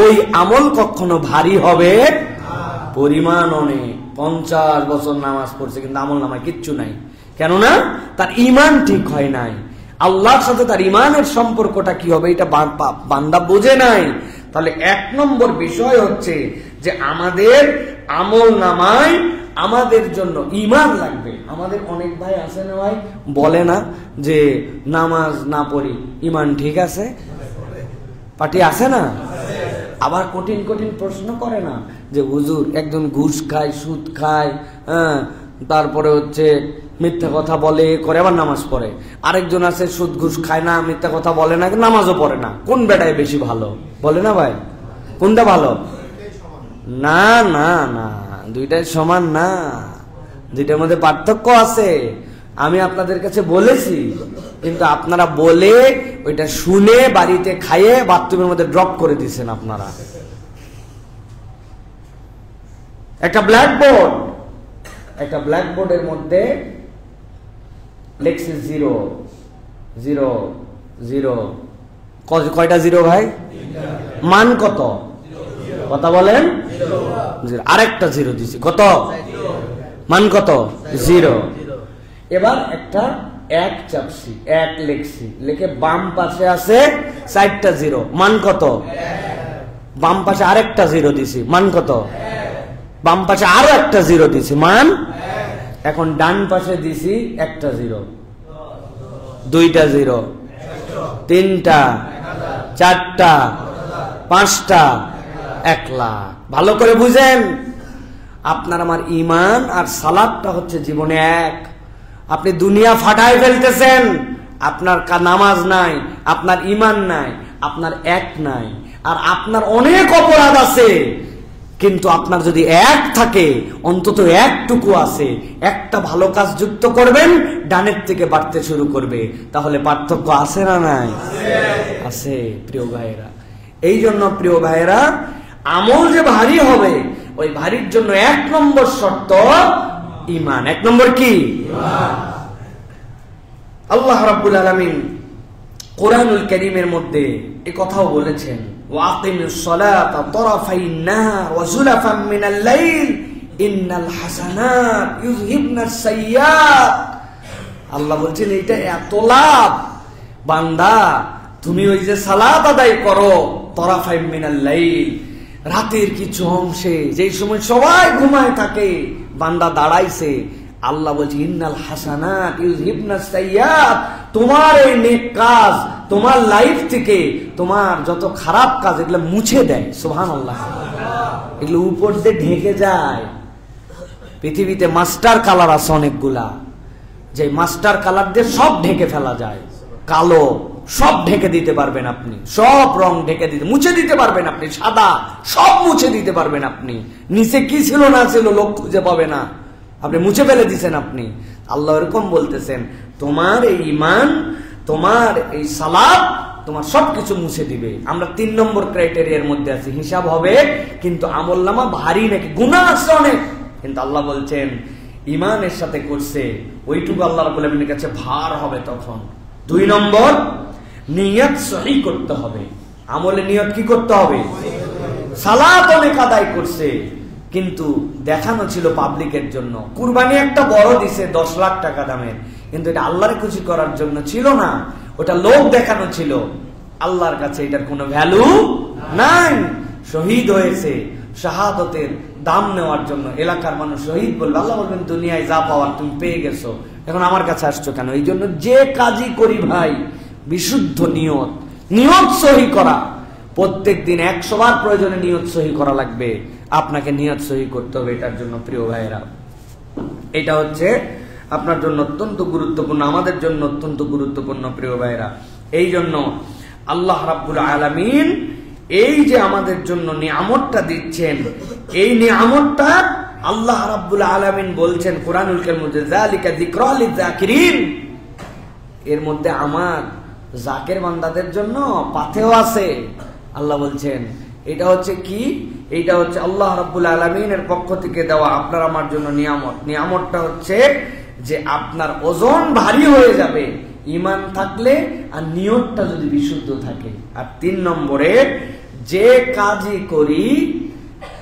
ওই আমল কখনো ভারী হবে পরিমাণ অনেক। 50 বছর নামাজ পড়ছে কিন্তু আমল নামায় কিচ্ছু নাই, কেননা তার ঈমান ঠিক হয় নাই। আল্লাহর সাথে তার ঈমানের সম্পর্কটা কি হবে এটা বান্দা বোঝে নাই। তাহলে 1 নম্বর বিষয় হচ্ছে যে আমাদের আমল নামায় আমাদের জন্য ঈমান লাগবে। আমাদের অনেক ভাই আছে না ভাই, বলে না যে নামাজ না পড়ি ঈমান ঠিক আছে, পার্টি আছে না? আবার কঠিন কঠিন প্রশ্ন করে না যে হুজুর একজন ঘুষ খায়, সুদ খায়, তারপরে হচ্ছে মিথ্যা কথা বলে করে, আবার নামাজ পড়ে। আরেকজন আছে সুদ ঘুষ খায় না, মিথ্যা কথা বলে না, নামাজও পড়ে না। কোন বেটায় বেশি ভালো? বলে না ভাই, কোনটা ভালো? না না না, দুইটাই সমান না, দুইটার মধ্যে পার্থক্য আছে। আমি আপনাদের কাছে বলেছি, কিন্তু আপনারা বলে ওইটা শুনে বাড়িতে খাইয়ে বাথরুমের মধ্যে ড্রপ করে দিচ্ছেন আপনারা। একটা ব্ল্যাকবোর্ডের মধ্যে লেখছে 0 0 0। কয়টা জিরো ভাই? মান কত? কথা বলেন। আরেকটা 0 দিছি, কত? মান কত? 0। এবার একটা 1 চাপছি, 1 লিখছি, লিখে বাম পাশে আছে 4টা 0, মান কত? বাম পাশে আরেকটা 0 দিছি, মান কত? বাম পাশে আরো একটা 0 দিছি, মান? এখন ডান পাশে দিছি একটা 0, 2টা 0, 3টা, 4টা, 5টা, 1 লাখ। ভালো করে বুঝেন, আপনার আমার ঈমান আর সালাতটা হচ্ছে জীবনে এক। আপনি দুনিয়া ফাটায় ফেলতেছেন, আপনার নামাজ নাই, আপনার ঈমান নাই, আপনার এক নাই। আর আপনার অনেক অপরাধ আছে, কিন্তু আপনার যদি এক থাকে, অন্তত একটুকু আছে, একটা ভালো কাজ যুক্ত করবেন, ডানের থেকে বাড়তে শুরু করবে। তাহলে পার্থক্য আছে না নাই? আছে প্রিয় ভাইয়েরা। এই জন্য প্রিয় ভাইয়েরা, আমল যে ভারী হবে, ওই ভারীর জন্য 1 নম্বর শর্ত ঈমান। 1 নম্বর কি? আল্লাহ রাব্বুল আলামিন কোরআনুল কারীমের মধ্যে এই কথাও বলেছেন, ওয়াকিমিস সালাতা তারাফাইন নাহার ওয়া যুলাফাম মিনাল লাইল ইন্নাল হাসানাত ইউযহিবনাস সাইয়্যাত। আল্লাহ বলছেন এটা এত লাভ, বান্দা তুমি ওই যে সালাত আদায় করো তারাফাইন মিনাল লাইল, রাতের কিছু অংশে, যেই সময় সবাই ঘুমায় থাকে, বান্দা দাঁড়াইছে, আল্লাহ বলছে ইন্নাল হাসানাত ইউযহিবনাস সাইয়্যাত, তোমার এই নেক কাজ তোমার লাইফ থেকে তোমার যত খারাপ কাজ এগুলো মুছে দেয়। সুবহানাল্লাহ। এগুলো উপর দিয়ে ঢেকে যায়। পৃথিবীতে মাস্টার কালার আছে অনেকগুলা, যে মাস্টার কালার দিয়ে সব ঢেকে ফেলা যায়। কালো সব ঢেকে দিতে পারবেন আপনি, সব রং ঢেকে দিতে, মুছে দিতে পারবেন আপনি। সাদা সব মুছে দিতে পারবেন আপনি। নিচে কি ছিল না ছিল লোক খুঁজে পাবে না, আপনি মুছে ফেলে দিচ্ছেন আপনি। আল্লাহ এরকম বলতেছেন, তোমার এই ঈমান, তোমার এই সালাত তোমার সবকিছু মুছে দিবে। আমরা 3 নম্বর ক্রাইটেরিয়ার মধ্যে আছি, হিসাব হবে কিন্তু আমলনামা ভারী নাকি, গুনাহ আছে অনেক, কিন্তু আল্লাহ বলছেন ঈমানের সাথে করছে ওইটুকু আল্লাহ রাব্বুল আলামিনের কাছে ভার হবে তখন। 2 নম্বর, নিয়ত সহি করতে হবে। আমলে নিয়ত কি করতে হবে? সালাত অনেক আদায় করছে, কিন্তু দেখানো ছিল পাবলিকের জন্য। কুরবানি একটা বড় দিছে 10 লাখ টাকা দামের, কিন্তু এটা আল্লাহর খুশি করার জন্য ছিল না, ওটা লোক দেখানো ছিল। আল্লাহর কাছে এটার কোনো ভ্যালু নাই। শহীদ হয়েছে, শাহাদতের দাম নেওয়ার জন্য এলাকার মানুষ শহীদ বলবে, আল্লাহ বলবেন দুনিয়ায় যা পাওয়ার তুমি পেয়ে গেছো, এখন আমার কাছে আসছো কেন? এই জন্য যে কাজই করি ভাই, বিশুদ্ধ নিয়ত, নিয়ত সহি করা। প্রত্যেক দিন 100 বার প্রয়োজনে নিয়ত সহি করা লাগবে। আপনাকে নিয়ত সহি করতে হবে এটার জন্য। প্রিয় ভাইয়েরা, এটা হচ্ছে আপনার জন্য অত্যন্ত গুরুত্বপূর্ণ, আমাদের জন্য অত্যন্ত গুরুত্বপূর্ণ। প্রিয় ভাইয়েরা, এই জন্য আল্লাহ রাব্বুল আলামিন এই যে আমাদের জন্য নিয়ামতটা দিচ্ছেন, এই নিয়ামতটা আল্লাহ রাব্বুল আলামিন বলছেন কুরআনুল কারীমের মধ্যে, যালিকা যিকরা লিযাকিরিন, এর মধ্যে আমার জাকের বান্দাদের জন্য পাথেও আছে। আল্লাহ বলছেন এটা হচ্ছে কি? এটা হচ্ছে আল্লাহ রাব্বুল আলামিনের পক্ষ থেকে দেওয়া আপনার আমার জন্য নিয়ামত। নিয়ামতটা হচ্ছে যে আপনার ওজন ভারী হয়ে যাবে ঈমান থাকলে আর নিয়তটা যদি বিশুদ্ধ থাকে। আর 3 নম্বরে, যে কাজই করি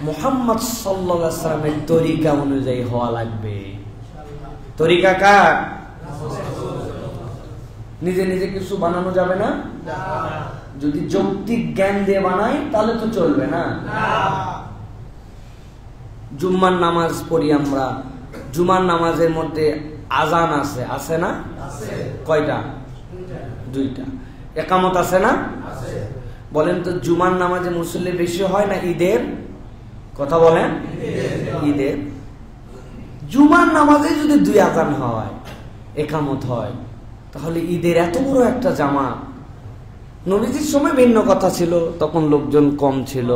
মুহাম্মদ সাল্লাল্লাহু আলাইহি ওয়াসাল্লামের তরিকা অনুযায়ী হওয়া লাগবে। তরিকা কার? নিজে নিজে কিছু বানানো যাবে না। যদি যৌক্তিক জ্ঞান দিয়ে বানাই তাহলে তো চলবে না। জুম্মার নামাজ পড়ি আমরা, জুমার নামাজের মধ্যে আজান আছে, আছে না? কয়টা? 2টা। একামত আছে না? বলেন তো, জুমার নামাজে মুসল্লি বেশি হয় না ঈদের? কথা বলেন। ঈদের জুমার নামাজে যদি 2 আজান হয়, একামত হয়, তাহলে ঈদের এত বড় একটা জামাত। নবীজির সময় ভিন্ন কথা ছিল, তখন লোকজন কম ছিল,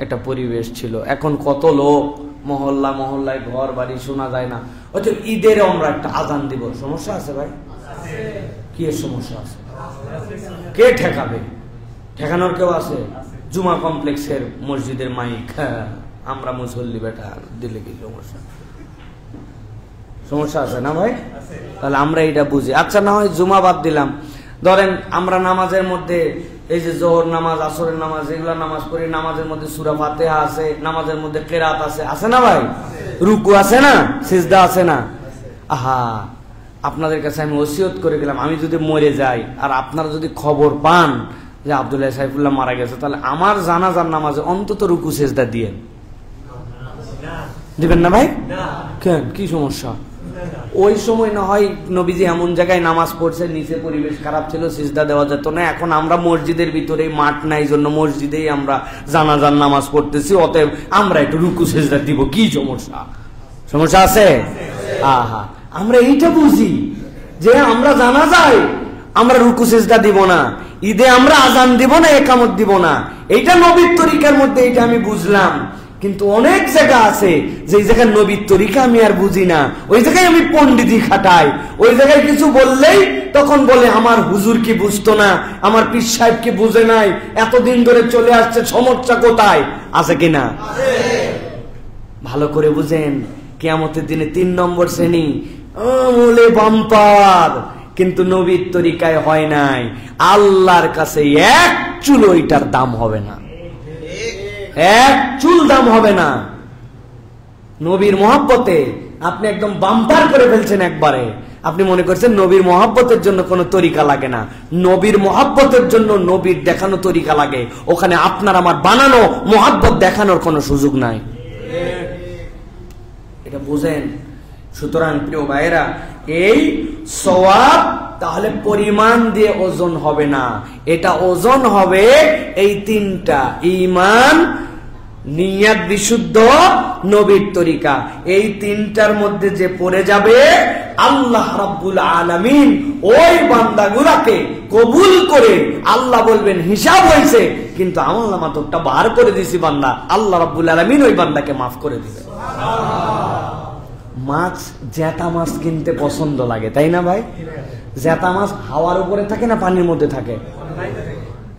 একটা পরিবেশ ছিল। এখন কত লোক, মহল্লা মহল্লায় ঘর বাড়ি শোনা যায় না। অথচ ঈদের আমরা একটা আজান দিব, সমস্যা আছে ভাই? কি সমস্যা আছে? কে ঠেকাবে? ঠেকানোর কেউ আছে? জুমা কমপ্লেক্সের মসজিদের মাইক, আমরা মুসল্লি বেটা দিলে কি সমস্যা? সমস্যা আছে না ভাই? তাহলে আমরা এটা বুঝি। আচ্ছা, না হয় জুমা বাদ দিলাম, ধরেন আমরা নামাজের মধ্যে এই যে জোহর নামাজ, আসরের নামাজ, এগুলা নামাজ পড়ি, নামাজের মধ্যে সূরা ফাতিহা আছে, নামাজের মধ্যে কিরাত আছে, আছে না ভাই? রুকু আছে না? সিজদা আছে না? আহা, আপনাদের কাছে আমি ওসিয়ত করে গেলাম, আমি যদি মরে যাই আর আপনারা যদি খবর পান যে আব্দুল্লাহ সাইফুল্লাহ মারা গেছে, তাহলে আমার জানাজার নামাজে অন্তত রুকু সিজদা দিয়েন। দিবেন না ভাই? কেন, কি সমস্যা? ওই সময় না হয় নবীজি এমন জায়গায় নামাজ পড়ছে, নিচে পরিবেশ খারাপ ছিল, সিজদা দেওয়া যেত না। এখন আমরা মসজিদের ভিতরে, মাঠ নাই জন্য মসজিদেই আমরা জানাজার নামাজ পড়তেছি, অতএব আমরা একটু রুকু সিজদা দিব, কি সমস্যা? সমস্যা আছে? আহা, আমরা এইটা বুঝি যে আমরা জানাজায় আমরা রুকু সিজদা দিব না, ঈদে আমরা আজান দিব না, একামত দিব না। এইটা নবীর তরিকার মধ্যে, এটা আমি বুঝলাম। কিন্তু অনেক জায়গা আছে যে জায়গায় নবীর তরিকা আমি আর বুঝি না, ওই জায়গায় আমি পণ্ডিতি খাটাই। ওই জায়গায় কিছু বললেই তখন বলে আমার হুজুর কি বুঝতো না, আমার পীর সাহেব কি বুঝে নাই, এতদিন ধরে চলে আসছে, সমস্যা কোথায়? আছে কিনা? ভালো করে বুঝেন, কিয়ামতের দিনে 3 নম্বর শ্রেণী, আমলে বাম্পার, কিন্তু নবীর তরিকায় হয় নাই। আল্লাহর কাছে 1 চুল ওইটার দাম হবে না, 1 চুল দাম হবে না। নবীর মহব্বতে আপনি একদম বাম্পার করে ফেলছেন একবারে। আপনি মনে করছেন নবীর মহব্বতের জন্য কোনো তরিকা লাগে না। নবীর মহব্বতের জন্য নবীর দেখানো তরিকা লাগে। ওখানে আপনার আমার বানানো মহব্বত দেখানোর কোনো সুযোগ নাই। এটা বুঝেন। সুতরাং প্রিয় ভাইয়েরা, এই সওয়াব তাহলে পরিমাণ দিয়ে ওজন হবে না, এটা ওজন হবে এই 3টা: ঈমান, নিয়ত বিশুদ্ধ, নবীর তরিকা। এই 3টার মধ্যে যে পড়ে যাবে, আল্লাহ রাব্বুল আলামিন ওই বান্দাগুলোকে কবুল করে আল্লাহ বলবেন হিসাব হয়েছে, কিন্তু আমলনামা তোরটা বার করে দিছি বান্দা। আল্লাহ রাব্বুল আলামিন ওই বান্দাকে মাফ করে দিবেন। মাছ, জ্যাতা মাছ কিনতে পছন্দ লাগে, তাই না ভাই? জ্যাতা মাছ হাওয়ার উপরে থাকে না পানির মধ্যে থাকে?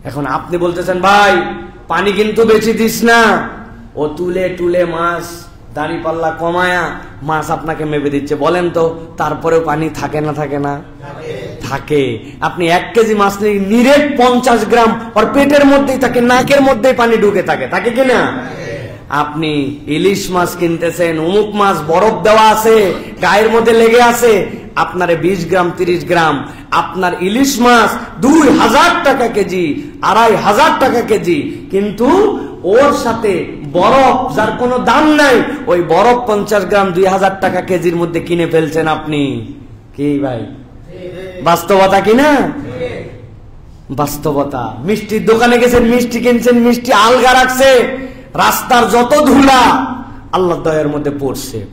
এখন আপনি বলতেছেন ভাই পানি কিন্তু বেশি দিস না, ও তুলে টুলে মাছ দাড়ি পাল্লা কমায়া মাছ আপনাকে মেপে দিচ্ছে। বলেন তো, তারপরেও পানি থাকে না থাকে না? থাকে। আপনি 1 কেজি মাছ নিয়ে নিরেট 50 গ্রাম ওর পেটের মধ্যেই থাকে, নাকের মধ্যেই পানি ঢুকে থাকে, থাকে কিনা? আপনি ইলিশ মাছ কিনতেছেন, অমুক মাছ বরফ দেওয়া আছে, গায়ের মধ্যে লেগে আছে, আপনারে 20 গ্রাম 30 গ্রাম, আপনার ইলিশ মাছ 2000 টাকা কেজি, 2500 টাকা কেজি, কিন্তু ওর সাথে বরফ যার কোনো দাম নাই, ওই বরফ 50 গ্রাম 2000 টাকা কেজির মধ্যে কিনে ফেলছেন আপনি। কি ভাই, বাস্তবতা কিনা? বাস্তবতা। মিষ্টির দোকানে গেছেন, মিষ্টি কিনছেন, মিষ্টি আলগা রাখছে, রাস্তার যত ধুলা আল্লাহ দয়ার মধ্যে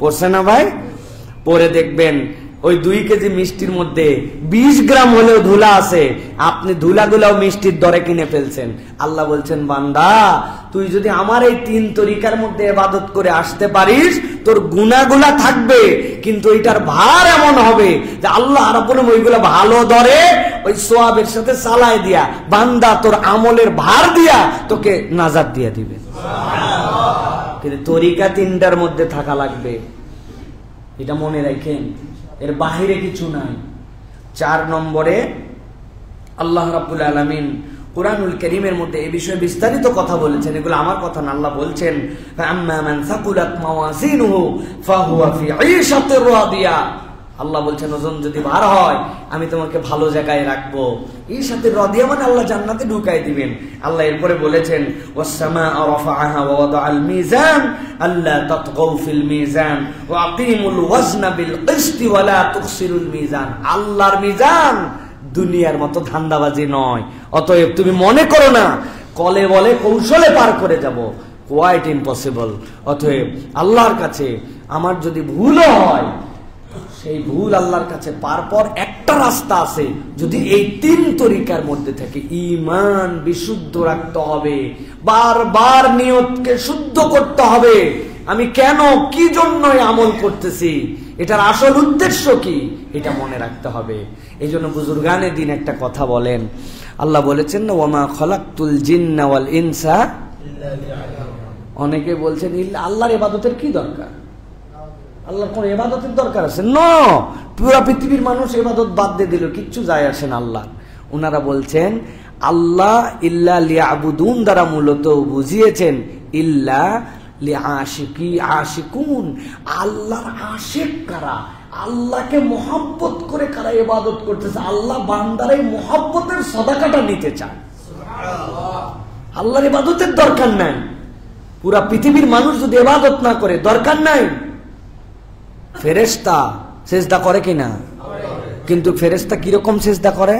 পড়ছে না ভাই? পরে দেখবেন ওই 2 কেজি মিষ্টির মধ্যে 20 গ্রাম হলেও ধুলা আছে, আপনি ধুলাগুলাও মিষ্টির দরে কিনে ফেলছেন। আল্লাহ বলছেন, বান্দা তুই যদি আমার এই 3 তরিকার মধ্যে ইবাদত করে আসতে পারিস, তোর গুনাহগুলা থাকবে, কিন্তু এটার ভার এমন হবে যে আল্লাহ রাব্বুল আলামিন ওইগুলা ভালো দরে ওই সওয়াবের সাথে চালায় দিয়া বান্দা তোর আমলের ভার দিয়া তোকে নাজাত দিয়ে দিবে। কিন্তু তরিকা 3টার মধ্যে থাকা লাগবে, এটা মনে রাখেন, এর বাহিরে কিছু নাই। 4 নম্বরে আল্লাহ রাব্বুল আলামিন কুরআনুল কারীমের মধ্যে এই বিষয়ে বিস্তারিত কথা বলেছেন। এগুলো আমার কথা না, আল্লাহ বলছেন ফাআম্মা মান সাকুলাত মাওয়াজিনুহু ফাহুয়া ফি ঈশাতির রাদিয়া। আল্লাহ বলছেন ওজন যদি ভার হয় আমি তোমাকে ভালো জায়গায় রাখবো। ঈশাতির রাদিয়া মানে আল্লাহ জান্নাতে ঢুকাই দিবেন। আল্লাহ এরপরে বলেছেন ওয়াস সামাআ রাফাআহা ওয়া ওয়াদাআল মিজান আল্লা তাতগাউ ফিল মিজান ওয়া আকিমুল ওয়াজনা বিল কিসতি ওয়া লা তুখসিরুল মিজান। আল্লাহর মিজান দুনিয়ার মতো ধান্দাবাজি নয়। অতএব তুমি মনে করো না কলে বলে কৌশলে পার করে যাব, কোয়াইট ইম্পসিবল। অতএব আল্লাহর কাছে আমার যদি ভুলও হয়, সেই ভুল আল্লাহর কাছে পার পর একটা রাস্তা আছে, যদি এই 3 তরিকার মধ্যে থেকে ঈমান বিশুদ্ধ রাখতে হবে, বারবার নিয়তকে শুদ্ধ করতে হবে। আমি কেন কি জন্য আমল করতেছি, এটার আসল উদ্দেশ্য কি, এটা মনে রাখতে হবে। এই জন্য বুজুর্গানে দিন একটা কথা বলেন, আল্লাহ বলেছেন না ওয়ামা খলাকতুল জিন্না ওয়াল ইনসা ইল্লা লিয়াবুদুন। অনেকে বলছেন আল্লাহর ইবাদতের কি দরকার, আল্লাহর কোন ইবাদতের দরকার আছে? না, পুরো পৃথিবীর মানুষ ইবাদত বাদ দিয়ে দিল, কিচ্ছু যায় আসে না আল্লাহ। ওনারা বলছেন আল্লাহ ইল্লা লিয়াবুদুন দ্বারা মূলত বুঝিয়েছেন ইল্লা আশিকুন, আল্লাহর আশিক কারা, আল্লাহকে মোহাব্বত করে কারা ইবাদত করতেছে, আল্লাহ বান্দার এই মোহাব্বতের সাদাকাটা নিতে চান। আল্লাহর ইবাদতের দরকার নাই, পুরা পৃথিবীর মানুষ যদি ইবাদত না করে দরকার নাই। ফেরেশতা সিজদা করে কিনা? কিন্তু ফেরেশতা কিরকম সিজদা করে?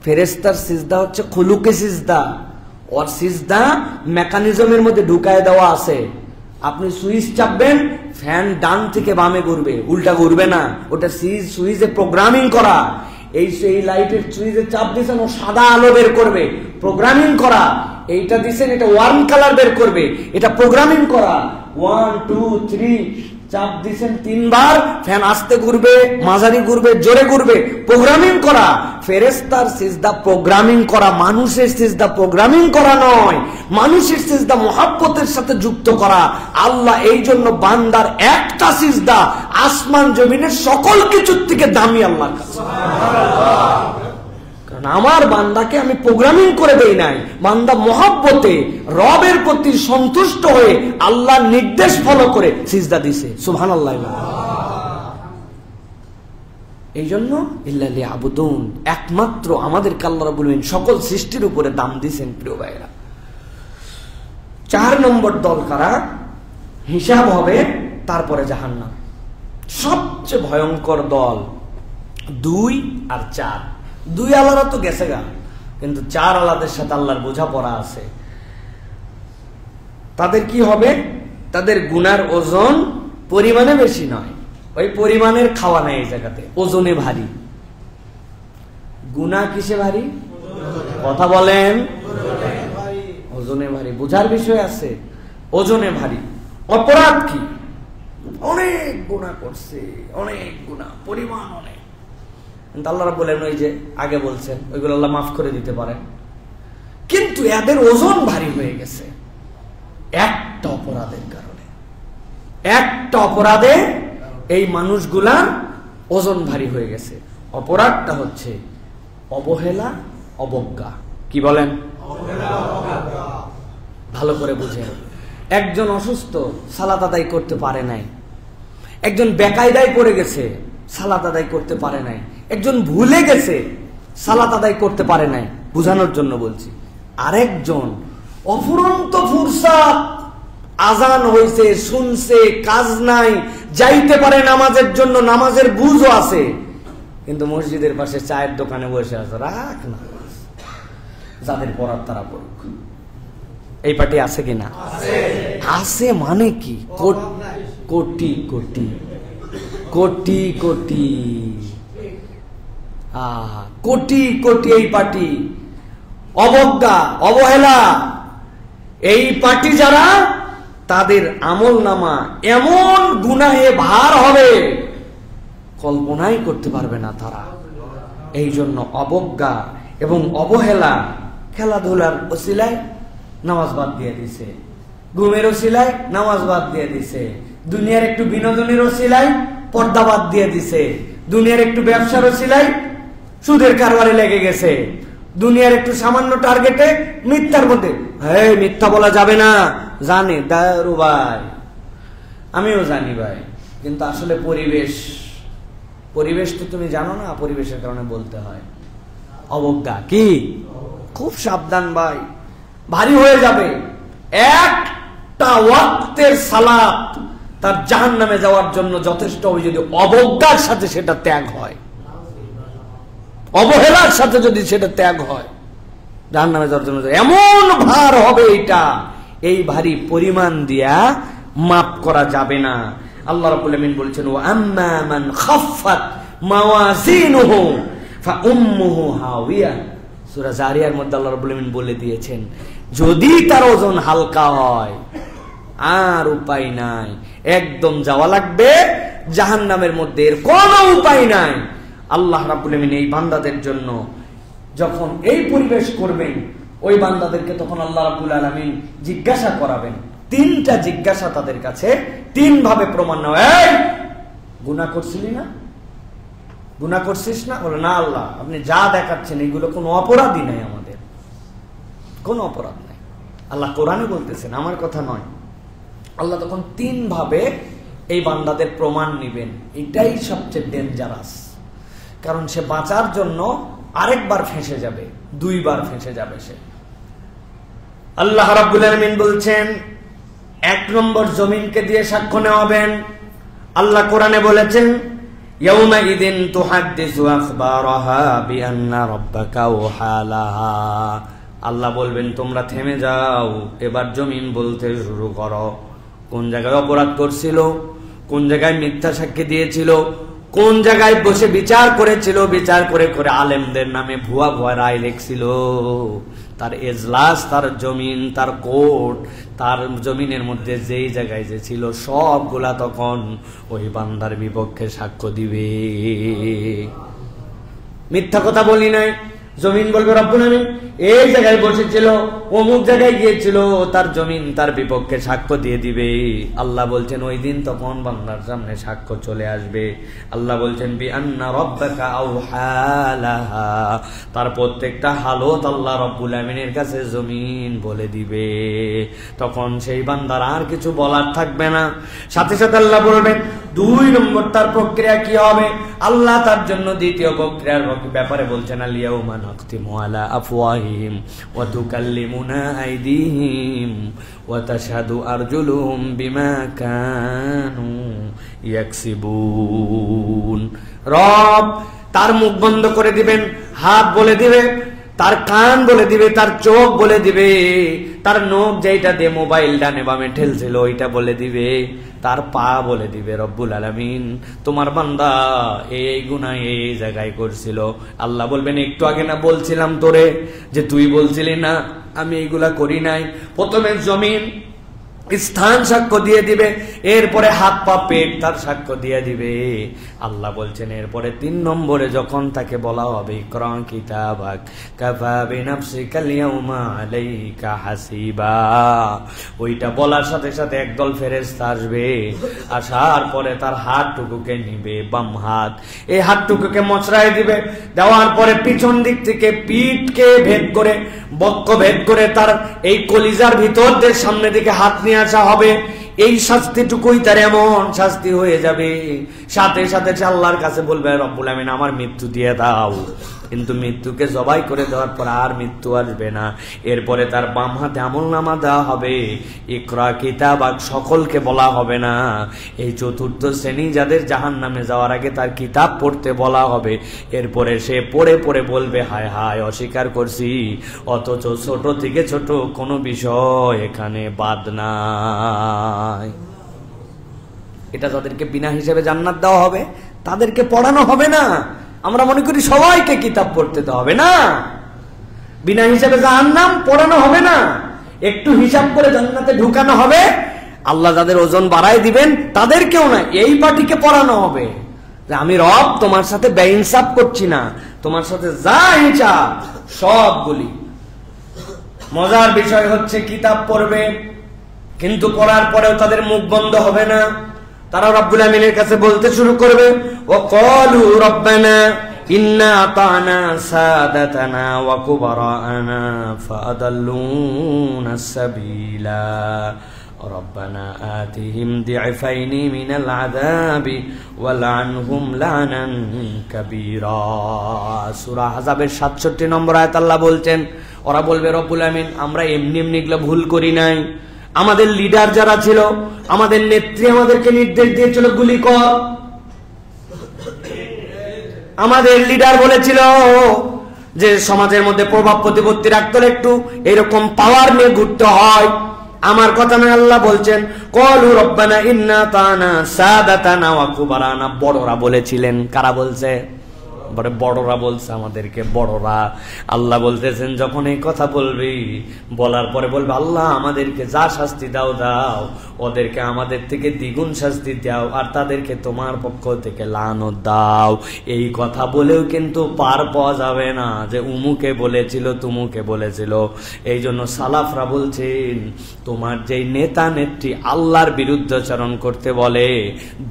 ফেরেশতার সিজদা হচ্ছে খুলুকে সিজদা, ওর সিজদা মেকানিজমের মধ্যে ঢুকায় দেওয়া আছে। আপনি সুইচ চাপবেন, ফ্যান ডান থেকে বামে ঘুরবে, উল্টা ঘুরবে না। ওটা সুইচে প্রোগ্রামিং করা। এই লাইটের সুইচে চাপ দিয়েছেন, ও সাদা আলো বের করবে, প্রোগ্রামিং করা। এইটা দিচ্ছেন, এটা ওয়ার্ম কালার বের করবে, এটা প্রোগ্রামিং করা। 1 2 3 চাপ দিচ্ছেন 3 বার, ফ্যান আস্তে ঘুরবে, মাঝারি ঘুরবে, জোরে ঘুরবে, প্রোগ্রামিং করা। ফেরেশতার সিজদা প্রোগ্রামিং করা, মানুষের সিজদা প্রোগ্রামিং করা নয়। মানুষের সিজদা মুহাব্বতের সাথে যুক্ত করা। আল্লাহ এই জন্য বান্দার একটা সিজদা আসমান জমিনের সকল কিছুর থেকে দামি আল্লাহর কাছে। কারণ আমার বান্দাকে আমি প্রোগ্রামিং করে দেই নাই, বান্দা মুহাব্বতে রবের প্রতি সন্তুষ্ট হয়ে আল্লাহর নির্দেশ ফলো করে সিজদা দিছে। সুবহানাল্লাহ। এই জন্য ইল্লা লিয়াবুদুন, একমাত্র আমাদেরকে আল্লাহ রাব্বুল আলামিন সকল সৃষ্টির উপরে দাম দিয়েছেন। প্রিয় ভাইরা, 4 নম্বর দল কারা, হিসাব হবে তারপরে জাহান্নাম। সবচেয়ে ভয়ঙ্কর দল 2 আর 4। 2 আলাদা তো গেছে গা, কিন্তু 4 আলাদের সাথে আল্লাহর বোঝাপড়া আছে। তাদের কি হবে? তাদের গুনার ওজন পরিমাণে বেশি নয়, ওই পরিমাণের খাওয়া নাই, এই জায়গাতে ওজনে ভারী। গুনাহ কিসে ভারী? কথা বলেন। ওজনে ভারী, বোঝার বিষয় আছে। ওজনে ভারী। অপরাধ কি? অনেক গুনাহ করছে, অনেক গুনাহ, পরিমাণ অনেক। আল্লাহ বলেন ওই যে আগে বলছেন ওইগুলো আল্লাহ মাফ করে দিতে পারেন, কিন্তু এদের ওজন ভারী হয়ে গেছে একটা অপরাধের কারণে। একটা অপরাধে এই মানুষগুলার ওজন ভারী হয়ে গেছে। অপরাধটা হচ্ছে অবহেলা, অবজ্ঞা। কি বলেন? ভালো করে বুঝেন। একজন অসুস্থ, সালাত আদায় করতে পারে নাই। একজন বেকায়দায় পড়ে গেছে, সালাত আদায় করতে পারে নাই। একজন ভুলে গেছে, সালাত আদায় করতে পারে নাই, বুঝানোর জন্য বলছি। আরেকজন অফুরন্ত ফুরসাত, আজান হয়েছে, শুনছে, কাজ নাই, যাইতে পারে নামাজের জন্য, নামাজের বুঝও আছে, কিন্তু মসজিদের পাশে চায়ের দোকানে বসে আছে, রাখ না। যাদের পড়ার তারা পড়ুক। এই পার্টি আছে কিনা? আছে মানে কি? কোটি কোটি কোটি কোটি কোটি কোটি এই পার্টি। অবজ্ঞা, অবহেলা, এই পার্টি যারা, তাদের আমলনামা এমন গুনাহে ভার হবে কল্পনাই করতে পারবে না তারা। এই জন্য অবজ্ঞা এবং অবহেলা, খেলাধুলার ওসিলায় নামাজ বাদ দিয়ে দিছে, ঘুমের ওসিলায় নামাজ বাদ দিয়ে দিছে, দুনিয়ার একটু বিনোদনের ওসিলায় পর্দা বাদ দিয়ে দিছে, দুনিয়ার একটু ব্যবসার ওসিলায় সুদের কারবারে লেগে গেছে, দুনিয়ার একটু সামান্য টার্গেটে মিথ্যার মধ্যে, হ্যাঁ মিথ্যা বলা যাবে না, জানি দারু ভাই, আমিও জানি ভাই, কিন্তু আসলে পরিবেশ তো তুমি জানো না, পরিবেশের কারণে বলতে হয়। অবজ্ঞা কি? খুব সাবধান ভাই, ভারী হয়ে যাবে। একটা ওয়াক্তের সালাত তার জাহান্নামে যাওয়ার জন্য যথেষ্ট হবে যদি অবজ্ঞার সাথে সেটা ত্যাগ হয়, অবহেলার সাথে যদি সেটা ত্যাগ হয়, জাহান্নামে যাওয়ার জন্য এমন ভার হবে এটা, এই ভারী পরিমাণ দিয়া মাপ করা যাবে না। আল্লাহ রাব্বুল আলামিন বলছেন, ওয়া আম্মা মান খাফফাত মাওয়াজিনুহু ফাউম্মুহু হাওিয়া। সূরা জারিয়ার মধ্যে আল্লাহ রাব্বুল আলামিন বলে দিয়েছেন, যদি তার ওজন হালকা হয় আর উপায় নাই, একদম যাওয়া লাগবে জাহান্নামের মধ্যে, এর কোনো উপায় নাই। আল্লাহ রাব্বুল আলামিন এই বান্দাদের জন্য যখন এই পরিবেশ করবেন, ওই বান্দাদেরকে তখন আল্লাহ রাব্বুল আলামিন জিজ্ঞাসা করাবেন, তিনটা জিজ্ঞাসা তাদের কাছে, তিন ভাবে প্রমাণ নেওয়া। এই গুনাহ করছিলি না, গুনাহ করছিস না? বলে না আল্লাহ, আপনি যা দেখাচ্ছেন এগুলো কোনো অপরাধই নাই, আমাদের কোনো অপরাধ নাই। আল্লাহ কোরআনে বলতেছেন, আমার কথা নয়। আল্লাহ তখন তিন ভাবে এই বান্দাদের প্রমাণ নিবেন। এটাই সবচেয়ে ডেঞ্জারাস, কারণ সে বাঁচার জন্য আরেকবার ফেঁসে যাবে, দুইবার ফেঁসে যাবে সে। আল্লাহ রাব্বুল আলামিন বলছেন, এক নম্বর জমিনকে দিয়ে সাক্ষ্য নেওয়াবেন। আল্লাহ কোরআনে বলেছেন, ইয়াউমা ইদিন তুহাদ্দিসু আখবারাহা বিআন্না রাব্বাকা ওয়াহালাহা। আল্লাহ বলবেন, তোমরা থেমে যাও, এবার জমিন বলতে শুরু করো। কোন জায়গায় অপরাধ করছিল, কোন জায়গায় মিথ্যা সাক্ষী দিয়েছিল, কোন জায়গায় বসে বিচার করেছিল, বিচার করে করে আলেমদের নামে ভুয়া ভুয়া রায় লিখছিল, তার এজলাস, তার জমিন, তার কোর্ট, তার জমিনের মধ্যে যেই জায়গায় যে ছিল সবগুলা তখন ওই বান্দার বিপক্ষে সাক্ষ্য দিবে। মিথ্যা কথা বলি নাই, জমিন বলবে রব্বুল আলামিন এই জায়গায় বসেছিল, অমুক জায়গায় গিয়েছিল, তার জমিন তার বিপক্ষে সাক্ষ্য দিয়ে দিবে। আল্লাহ বলছেন ওই দিন তখন বান্দার সামনে সাক্ষ্য চলে আসবে। আল্লাহ বলছেন বিআন্না রাব্বাকা আওহালাহা, তার প্রত্যেকটা হালত আল্লাহ রব্বুল আমিনের কাছে জমিন বলে দিবে। তখন সেই বান্দার আর কিছু বলার থাকবে না। সাথে সাথে আল্লাহ বলবেন দুই নম্বর তার প্রক্রিয়া কি হবে। আল্লাহ তার জন্য দ্বিতীয় প্রক্রিয়ার ব্যাপারে বলছেন, আল-ইয়াউমা নাখতিমু আলা আফওয়াহিহিম ওয়া তুকাল্লিমুনা আইদিহিম ওয়া তাশহাদু আরজুলুহুম বিমা কানু ইয়াকসিবুন। রব তার মুখ বন্ধ করে দিবেন, হাত বলে দিবে, তার কান বলে দিবে, তার চোখ বলে দিবে, তার নখ যেটা দিয়ে মোবাইল ডানে বামে ঠেলছিল ওইটা বলে দিবে, তার পা বলে দিবে রব্বুল আলামিন তোমার বান্দা এই গুনাহ এই জায়গায় করছিল। আল্লাহ বলবেন একটু আগে না বলছিলাম তোরে যে তুই বলছিলি না আমি এইগুলা করি নাই। প্রথমে জমিন স্থান সাক্ষ্য দিয়ে দিবে, এরপরে হাত পা পেট তার সাক্ষ্য দিয়ে দিবে। আল্লাহ বলছেন এরপরে তিন নম্বরে যখন তাকে বলা হবে ইকরা কিতাবাক কাফা বিনাফসিকাল ইয়াউমা আলাইকা হাসিবা, ওইটা বলার সাথে সাথে একদল ফেরেশতা আসবে, আসার পরে তার হাতটুকুকে নিবে, বাম হাত, এই হাতটুকুকে মচড়ায় দিবে, দেওয়ার পরে পিছন দিক থেকে পিঠকে ভেদ করে, বক্ষ ভেদ করে তার এই কলিজার ভিতর দিয়ে সামনে দিকে হাত নিয়ে আসা হবে। এই শাস্তিটুকুই তার এমন শাস্তি হয়ে যাবে, সাথে সাথে আল্লাহর কাছে বলবে রব্বুল আমিন আমার মৃত্যু দিয়ে দাও। কিন্তু মৃত্যুকে জবাই করে দেওয়ার পর আর মৃত্যু আসবে না। এরপরে তার বাম হাতে আমলনামা দেওয়া হবে, ইকরা কিতাবাক সকলকে বলা হবে না। এই চতুর্থ শ্রেণী যাদের জাহান্নামে যাওয়ার আগে তার কিতাব পড়তে বলা হবে। এরপরে সে পড়ে পড়ে বলবে হায় হায় অস্বীকার করছি, অথচ ছোট থেকে ছোট কোনো বিষয় এখানে বাদ নাই। এটা যাদেরকে বিনা হিসেবে জান্নাত দেওয়া হবে তাদেরকে পড়ানো হবে না। আমরা মনে করি সবাইকে কিতাব পড়তে দেওয়া হবে না, বিনা হিসাবে জাহান্নাম পড়ানো হবে না, একটু হিসাব করে জান্নাতে ঢুকানো হবে। আল্লাহ যাদের ওজন বাড়ায় দিবেন তাদেরকেও না, এই পার্টিকে পড়ানো হবে যে আমি রব তোমার সাথে বেইনসাফ করছি না, তোমার সাথে যা হিসাব সব বলি। মজার বিষয় হচ্ছে কিতাব পড়বে কিন্তু পড়ার পরেও তাদের মুখ বন্ধ হবে না। তারা রব্বুল আমিনের কাছে বলতে শুরু করবে ওয়াকালু রব্বানা ইন্না আতানা সাদাতানা ওয়া কুবারানা ফাআদাল্লুনা সাবিলা রব্বানা আতিহিম দি'ফাইনি মিনাল আযাবি ওয়ালআনহুম লানান কাবীরা। সূরা আহজাবের 67 নম্বর আয়াত আল্লাহ বলছেন, ওরা বলবে রব্বুল আমিন আমরা এমনি এমনি এগুলো ভুল করি নাই, আমাদের লিডার যারা ছিল, আমাদের নেত্রী আমাদেরকে নির্দেশ দিয়েছিল গুলি কর। আমাদের লিডার বলেছিল যে সমাজের মধ্যে প্রভাব প্রতিপত্তি রাখতে হলে একটু এরকম পাওয়ার নিয়ে ঘুরতে হয়। আমার কথা না, আল্লাহ বলছেন ক্বালু রব্বানা ইন্না আতানা সাদাতানা ওয়া কুবারানা। বড়রা বলেছিলেন। কারা বলছে? বড়রা বলছে, আমাদেরকে বড়রা। আল্লাহ বলতেছেন যখন এই কথা বলবি, বলার পরে বলবে আল্লাহ আমাদেরকে যা শাস্তি দাও দাও, ওদেরকে আমাদের থেকে দ্বিগুণ শাস্তি দাও, আর তাদেরকে তোমার পক্ষ থেকে লানত দাও। এই কথা বলেও কিন্তু পার পাওয়া যাবে না যে উমুকে বলেছিল তুমুকে বলেছিল। এই জন্য সালাফরা বলছেন তোমার যেই নেতা নেত্রী আল্লাহর বিরুদ্ধাচরণ করতে বলে,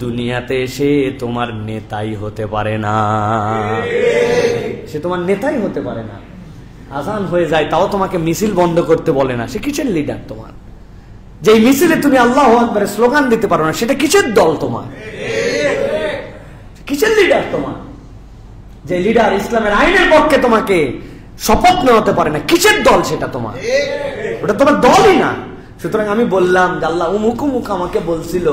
দুনিয়াতে এসে তোমার নেতাই হতে পারে না, সে তোমার নেতাই হতে পারে না। আজান হয়ে যায় তাও তোমাকে মিছিল বন্ধ করতে বলে না, সে কিসের লিডার তোমার? যে মিছিলে তুমি আল্লাহু আকবারের স্লোগান দিতে পারো না, সেটা কিসের দল তোমার? কিসের লিডার তোমার? যে লিডার ইসলামের আইনের পক্ষে তোমাকে শপথ নেওয়াতে পারে না, কিসের দল সেটা তোমার? ওটা তোমার দলই না। সুতরাং আমি বললাম যে আল্লাহ উমুক উমুক আমাকে বলছিল,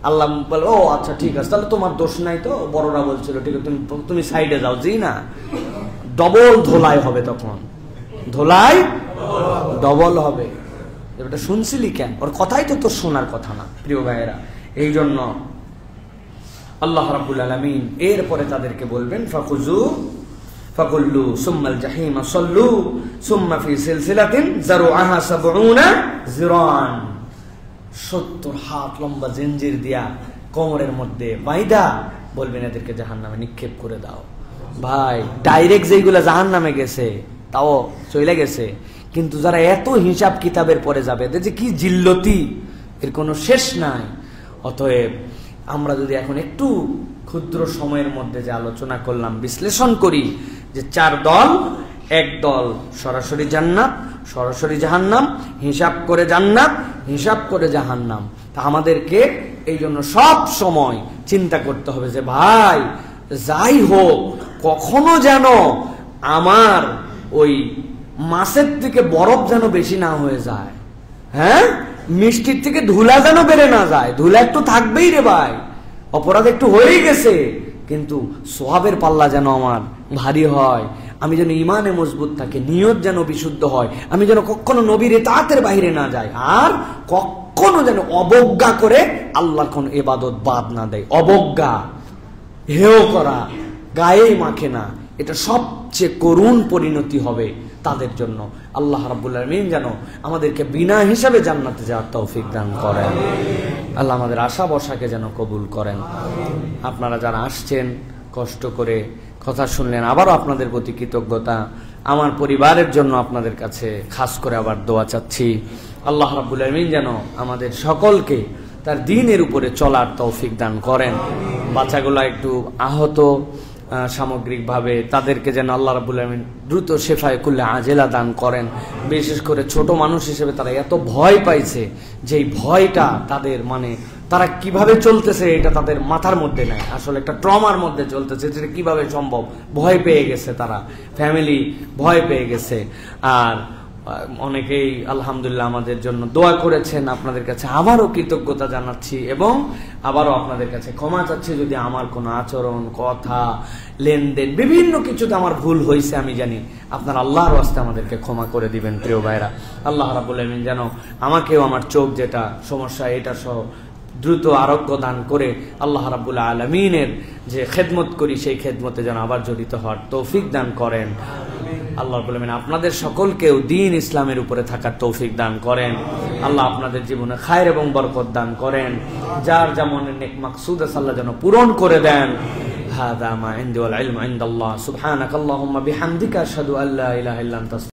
আল্লাহ বলে ও আচ্ছা ঠিক আছে, তাহলে তোমার দোষ নাই, তো বড়রা বলছিল ঠিক আছে, তুমি সাইডে যাও। জি না, ডবল ধোলাই হবে, তখন ধোলাই ডবল হবে। এটা শুনছিলি কেন? ওর কথাই তো তোর শোনার কথা না। প্রিয় ভাইয়েরা, এই জন্য আল্লাহ রাব্বুল আলামিন এরপরে তাদেরকে বলবেন ফাকুজু ফাকুল্লু সুম্মাল জাহিমা সাল্লু সুম্মা ফি সিলসিলাতিন যারুআহা ৭০ যিরান। ৭০ হাত লম্বা জিঞ্জির দিয়া কোমরের মধ্যে বাইদা বলবেন এদেরকে জাহান্নামে নিক্ষেপ করে দাও। ভাই ডাইরেক্ট যেগুলা জাহান্নামে গেছে তাও চলে গেছে, কিন্তু যারা এত হিসাব কিতাবের পরে যাবে এদের যে কি জিল্লতি, এর কোনো শেষ নাই। অতএব আমরা যদি এখন একটু ক্ষুদ্র সময়ের মধ্যে যে আলোচনা করলাম বিশ্লেষণ করি যে 4 দল, এক দল সরাসরি জান্নাত, সরাসরি জাহান্নাম, হিসাব করে জান্নাত, হিসাব করে জাহান্নাম। তা আমাদেরকে এই জন্য সব সময় চিন্তা করতে হবে যে ভাই যাই হোক কখনো যেন আমার ওই মাছের থেকে বরফ যেন বেশি না হয়ে যায়, হ্যাঁ, মিষ্টির থেকে ধুলা যেন বেড়ে না যায়। ধুলা একটু থাকবেই রে ভাই, অপরাধ একটু হয়েই গেছে, কিন্তু সোহাবের পাল্লা যেন আমার ভারী হয়, আমি যেন ইমানে মজবুত থাকে, নিয়ত যেন বিশুদ্ধ হয়, আমি যেন কখনো নবীর ইতাআতের বাইরে না যাই, আর কখনো যেন অবজ্ঞা করে আল্লাহর কোন ইবাদত বাদ না দেয়। অবজ্ঞা, হেয় করা, গায়ে মাখে না, এটা সবচেয়ে করুণ পরিণতি হবে তাদের জন্য। আল্লাহ রাব্বুল আলামিন যেন আমাদেরকে বিনা হিসাবে জান্নাতে যাওয়ার তৌফিক দান করেন। আল্লাহ আমাদের আশা বসাকে যেন কবুল করেন। আপনারা যারা আসছেন কষ্ট করে কথা শুনলেন, আবারও আপনাদের প্রতি কৃতজ্ঞতা। আমার পরিবারের জন্য আপনাদের কাছে খাস করে আবার দোয়া চাচ্ছি। আল্লাহ রাব্বুল আলামিন যেন আমাদের সকলকে তার দ্বীনের উপরে চলার তৌফিক দান করেন। বাচ্চাগুলো একটু আহত সামগ্রিকভাবে, তাদেরকে যেন আল্লাহ রাব্বুল আলামিন দ্রুত শেফায়ে কুল্লে আজেলা দান করেন। বিশেষ করে ছোট মানুষ হিসেবে তারা এত ভয় পাইছে, যেই ভয়টা তাদের তারা কিভাবে চলতেছে এটা তাদের মাথার মধ্যে নাই, আসলে একটা ট্রমার মধ্যে চলতেছে, যেটা কিভাবে সম্ভব। ভয় পেয়ে গেছে, তারা ফ্যামিলি ভয় পেয়ে গেছে। আর অনেকেই আলহামদুলিল্লাহ আমাদের জন্য দোয়া করেছেন, আপনাদের কাছে আবারও কৃতজ্ঞতা জানাচ্ছি এবং আবারও আপনাদের কাছে ক্ষমা চাচ্ছি যদি আমার কোনো আচরণ, কথা, লেনদেন, বিভিন্ন কিছুতে আমার ভুল হয়েছে আমি জানি। আপনার আল্লাহর ওয়াস্তে আমাদেরকে ক্ষমা করে দিবেন প্রিয় ভাইরা। আল্লাহ রাব্বুল আমিন যেন আমাকেও আমার চোখ যেটা সমস্যা এটা সহ দ্রুত আরোগ্য দান করে আল্লাহ রাব্বুল আলামিনের যে খেদমত করি সেই খেদমতে যেন আবার জড়িত হওয়ার তৌফিক দান করেন। আল্লাহ রাব্বুল আমিন আপনাদের সকলকেও দ্বীন ইসলামের উপরে থাকার তৌফিক দান করেন। আল্লাহ আপনাদের জীবনে খায়ের এবং বরকত দান করেন। যার যেমন নেক মাকসুদ আছে আল্লাহ যেন পূরণ করে দেন। হাযা মা ইনদি ওয়াল ইলমু ইনদাল্লাহ। সুবহানাকাল্লাহুম্মা বিহামদিকা আশহাদু আল্লা ইলাহা ইল্লা আনতা